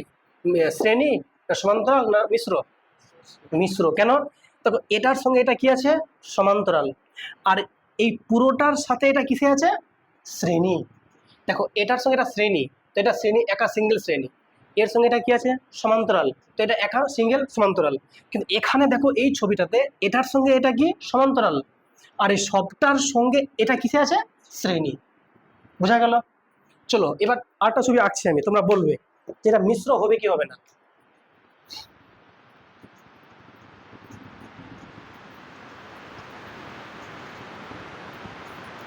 A: শ্রেণী না সমান্তরাল না মিশ্র? মিশ্র। কেন? দেখো এটার সঙ্গে এটা কি আছে? সমান্তরাল। আর এই পুরোটার সাথে এটা কিসে আছে? শ্রেণী। দেখো এটার সঙ্গে এটা শ্রেণী, তো এটা শ্রেণী একা সিঙ্গেল শ্রেণী, এর সঙ্গে এটা কি আছে? সমান্তরাল, তো এটা একা সিঙ্গেল সমান্তরাল। কিন্তু এখানে দেখো এই ছবিটাতে এটার সঙ্গে এটা কি? সমান্তরাল, আর এই সবটার সঙ্গে এটা কিসে আছে? শ্রেণী। বোঝা গেল? চলো এবার আরেকটা ছবি আঁকছি আমি, তোমরা বলবে যেটা মিশ্র হবে কি হবে না।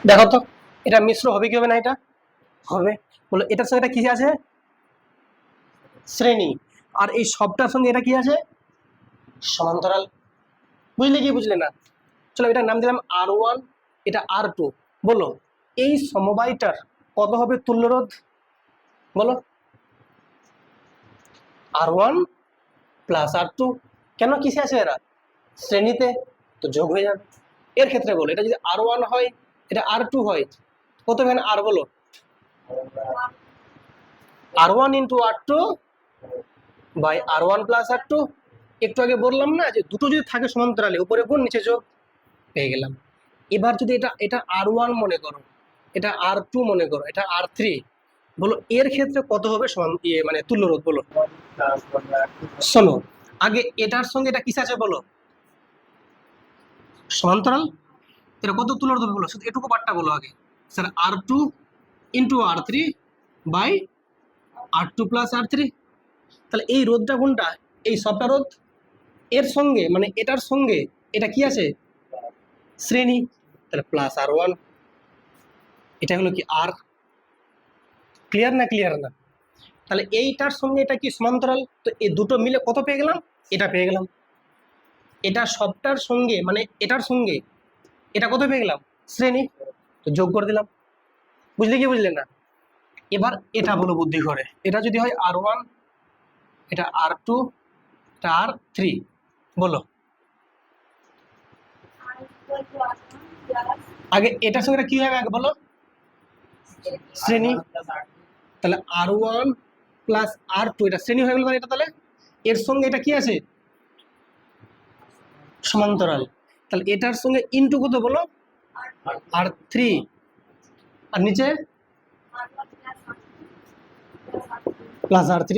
A: দেখো তো এটা মিশ্র হবে কি হবে না? এটা হবে। বলো এটার সঙ্গে এটা কি আছে? শ্রেণী। আর এই সবটার সঙ্গে এটা কি আছে? সমান্তরাল। বুঝলে কি বুঝলে না? চলো এটার নাম দিলাম আর1, এটা আর2। বলো এই সমবায়টার কত হবে তুল্য রোধ? বলো আর1 প্লাস আর2। কেন কিসে আছে এরা? শ্রেণীতে, তো যোগ হয়ে যাবে। এর ক্ষেত্রে বলো এটা যদি আর1 হয়, এটা আর2 হয়, কত হবে আর? বলো আর1 ইন্টু আর2 বাই আর1 প্লাস আর2। একটু আগে বললাম না যে দুটো যদি থাকে সমান্তরালে উপরে গুণ নিচে যোগ, পেয়ে গেলাম। এবার যদি এটা এটা আর1 মনে করো, এটা আর2 মনে করো, এটা আর3, বলো এর ক্ষেত্রে কত হবে মানে তুল্য রোধ? বলো শোনো আগে এটার সঙ্গে এটা কিসে আছে বলো? সমান্তরাল। এটা কত তুল্য রোধ হবে বলো? শুধু এটুকু পার্টটা বলো আগে। Sir আর2 into আর3 by R two plus আর3। তাহলে এই রোধটা কোনটা? এই সবটা রোধ, এর সঙ্গে মানে এটার সঙ্গে এটা কি আছে? শ্রেণী। তাহলে প্লাস আর1, এটা হলো কি আর। ক্লিয়ার না? ক্লিয়ার না? তাহলে এইটার সঙ্গে এটা কি? সমান্তরাল। তো এই দুটো মিলে কত পেয়ে গেলাম? এটা পেয়ে গেলাম। এটা সবটার সঙ্গে মানে এটার সঙ্গে এটা কত পেয়ে গেলাম? শ্রেণী, তো যোগ করে দিলাম। বুঝলে কি বুঝলে না? এবার এটা বলো বুদ্ধি করে, এটা যদি হয় আর1, এটা আর2, এটা আর3, বলো আগে এটার সঙ্গে কি হবে আগে বলো? শ্রেণী। তাহলে আর1 প্লাস আর2 এটা শ্রেণী হয়ে গেল। এটা তাহলে এর সঙ্গে এটা কি আছে? সমান্তরাল। তাহলে এটার সঙ্গে ইনটু কত বলো? আর3 আর নিচে প্লাস R3,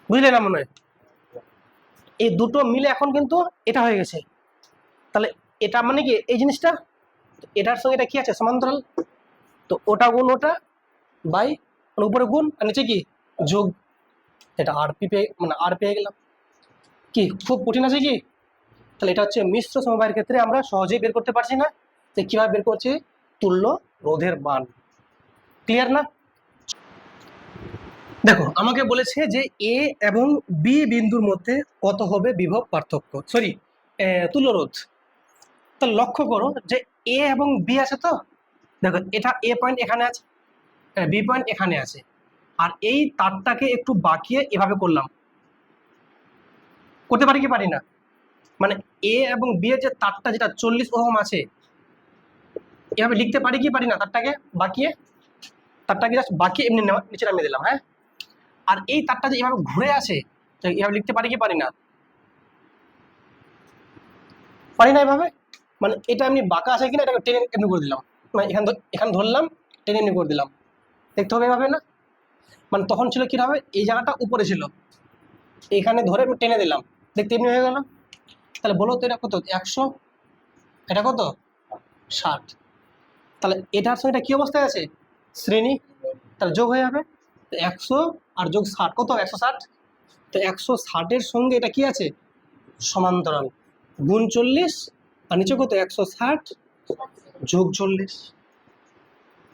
A: বুঝলে না মনে হয়? এই দুটো মিলে এখন কিন্তু এটা হয়ে গেছে। তাহলে এটা মানে কি এই জিনিসটা, এটার সঙ্গে এটা কি আছে সমান্তরাল, তো ওটা গুণ ওটা বাই উপরে গুণ আর নিচে কি যোগ, এটা আরপি পেয়ে মানে আর পেয়ে গেলাম। কি খুব কঠিন আছে কি? তাহলে এটা হচ্ছে মিশ্র সমবায়ের ক্ষেত্রে আমরা সহজেই বের করতে পারছি না যে কিভাবে বের করছি তুল্য রোধের মান। ক্লিয়ার না? দেখো আমাকে বলেছে যে এ এবং বি বিন্দুর মধ্যে কত হবে বিভব পার্থক্য, সরি তুল্য রোধ। তাহলে লক্ষ্য করো যে এ এবং বি আছে, তো দেখো এটা এ পয়েন্ট এখানে আছে, বি পয়েন্ট এখানে আছে, আর এই তারটাকে একটু বাঁকিয়ে এভাবে করলাম, করতে পারি কি পারি না? মানে এ এবং বি এর যে তারটা যেটা 40 ওহম আছে, এভাবে লিখতে পারি কি পারি না? তারটাকে বাঁকিয়ে, তারটাকে জাস্ট বাঁকিয়ে এমনি নিচে নামিয়ে দিলাম, হ্যাঁ। আর এই তারটা যে এভাবে ঘুরে আসে, তো এভাবে লিখতে পারি কি পারি না? পারি না এভাবে। মানে এটা এমনি বাঁকা আছে কিনা এটাকে টেনে এমনি করে দিলাম, মানে এখানে ধরলাম, টেনে এমনি করে দিলাম, দেখতে হবে এভাবে না? মানে তখন ছিল কি হবে, এই জায়গাটা উপরে ছিল, এখানে ধরে আমি টেনে দিলাম, দেখতে এমনি হয়ে গেল। তাহলে বলো তো এটা কত 100, এটা কত 60, তাহলে এটার সঙ্গে এটা কি অবস্থায় আছে শ্রেণী, তাহলে যোগ হয়ে যাবে 100 আর যোগ 60 কত 160, তো 160-এর সঙ্গে এটা কি আছে সমান্তরাল, গুণ 40 আর নিচে কত 160 যোগ 40,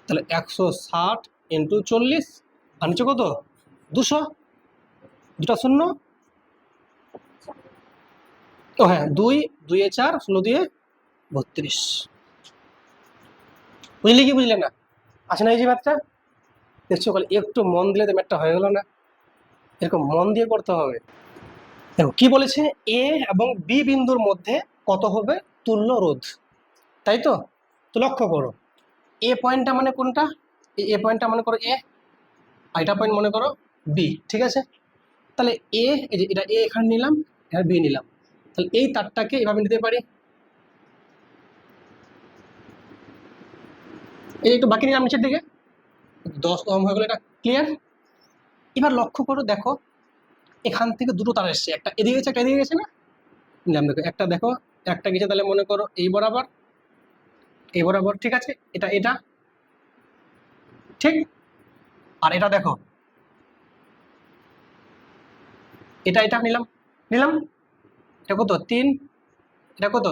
A: তাহলে 160 ইন্টু 40 আর নিচে কত 200, দুটা শূন্য, ও হ্যাঁ 2 2 এ 4 16 দিয়ে 32, বুঝলি কি বুঝলে না? আসে না এই যে ম্যাথটা? দেখছো বলে একটু মন দিলে তো ম্যাথটা হয়ে গেল না, এরকম মন দিয়ে করতে হবে। দেখো কি বলেছে, এ এবং বি বিন্দুর মধ্যে কত হবে তুল্য রোধ, তাই তো? তো লক্ষ্য করো এ পয়েন্টটা মানে কোনটা, এ পয়েন্টটা মনে করো এ, আর এটা পয়েন্ট মনে করো বি, ঠিক আছে? তাহলে এ এই যে এটা এ এখানে নিলাম, এখানে বি নিলাম, তাহলে এই তারটাকে এভাবে নিতে পারি, এই একটু বাকি নিলাম নিচের দিকে, 10 ওহম হয়ে গেল, এটা ক্লিয়ার? এবার লক্ষ্য করো, দেখো এখান থেকে দুটো তার এসছে, একটা এদিকে গেছে একটা এদিকে গেছে না, নিলাম, দেখো একটা দেখো একটা গেছে, তাহলে মনে করো এই বরাবর এই বরাবর, ঠিক আছে? এটা এটা ঠিক, আর এটা দেখো এটা এটা নিলাম নিলাম, এটা কত 3, এটা কত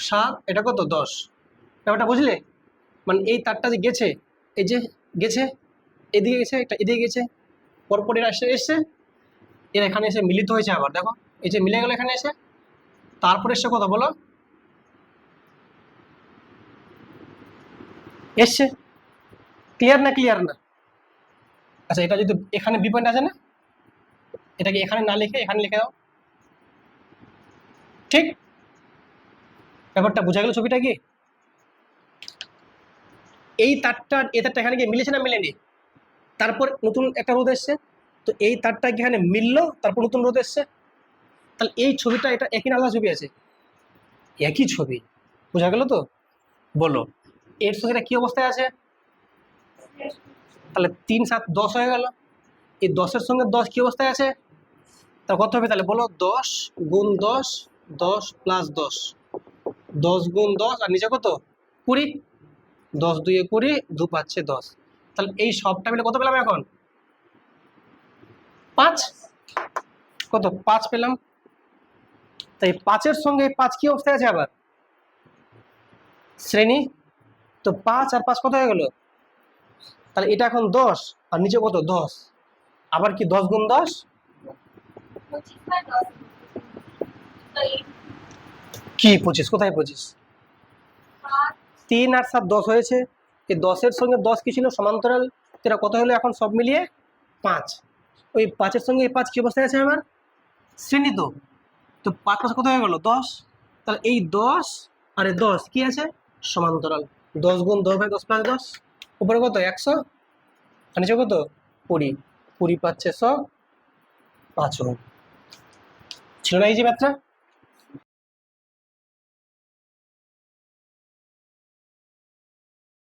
A: 7, এটা কত 10, ব্যাপারটা বুঝলে? মানে এই তারটা যে গেছে, এই যে গেছে এদিকে গেছে, এটা এদিকে গেছে, পরপর এরা এসে এরা এখানে এসে মিলিত হয়েছে, আবার দেখো এই যে মিলে গেল এখানে এসে, তারপরে এসে কত বলো এসছে, ক্লিয়ার না ক্লিয়ার না? আচ্ছা এটা যদি এখানে বি পয়েন্ট আছে না, এটাকে এখানে না লিখে এখানে লিখে দাও, ঠিক? ব্যাপারটা বোঝা গেল ছবিটা কি? এই তারটা এই তারটা এখানে গিয়ে মিলেছে না মিলেনি, তারপর নতুন একটা রোধ এসছে, তো এই তারটা এখানে মিললো, তারপর নতুন রোধ এসছে, তাহলে এই ছবিটা এটা একই না আলাদা ছবি আছে? একই ছবি, বোঝা গেল তো? বলো এর সঙ্গে এটা কি অবস্থায় আছে, তাহলে 3 7 10 হয়ে গেল, এই 10-এর সঙ্গে 10 কি অবস্থায় আছে, তা কত হবে তাহলে বলো 10 গুণ 10, 10 প্লাস 10, 10 গুণ 10 আর নিচে কত 20, 10 2 এ 20, 2 পাচ্ছে 10, তাহলে এই সবটা মিলে কত পেলাম এখন 5, কত 5 পেলাম। তাই 5-এর সঙ্গে 5 কি অবস্থায় আছে আবার শ্রেণী, তো 5 আর 5 কত হয়ে গেল, তাহলে এটা এখন 10 আর নিচে কত 10, আবার কি 10 গুণ 10, কি 25, কোথায় 25, 3 আর 7 10 হয়েছে, এই 10-এর সঙ্গে 10 কি ছিল সমান্তরাল, এটা কত হলো এখন সব মিলিয়ে 5, ওই 5-এর সঙ্গে এই 5 কি অবস্থায় আছে আমার শ্রেণী, তো তো 5 5 কত হয়ে গেল 10, তাহলে এই 10 আর এই 10 কি আছে সমান্তরাল, 10 গুণ 10 বাই 10 প্লাস 10, উপরে কত 100 আর নিচে কত 20, 20 পাচ্ছে 100 5 ওহম, ছিল না এই যে ম্যাথটা?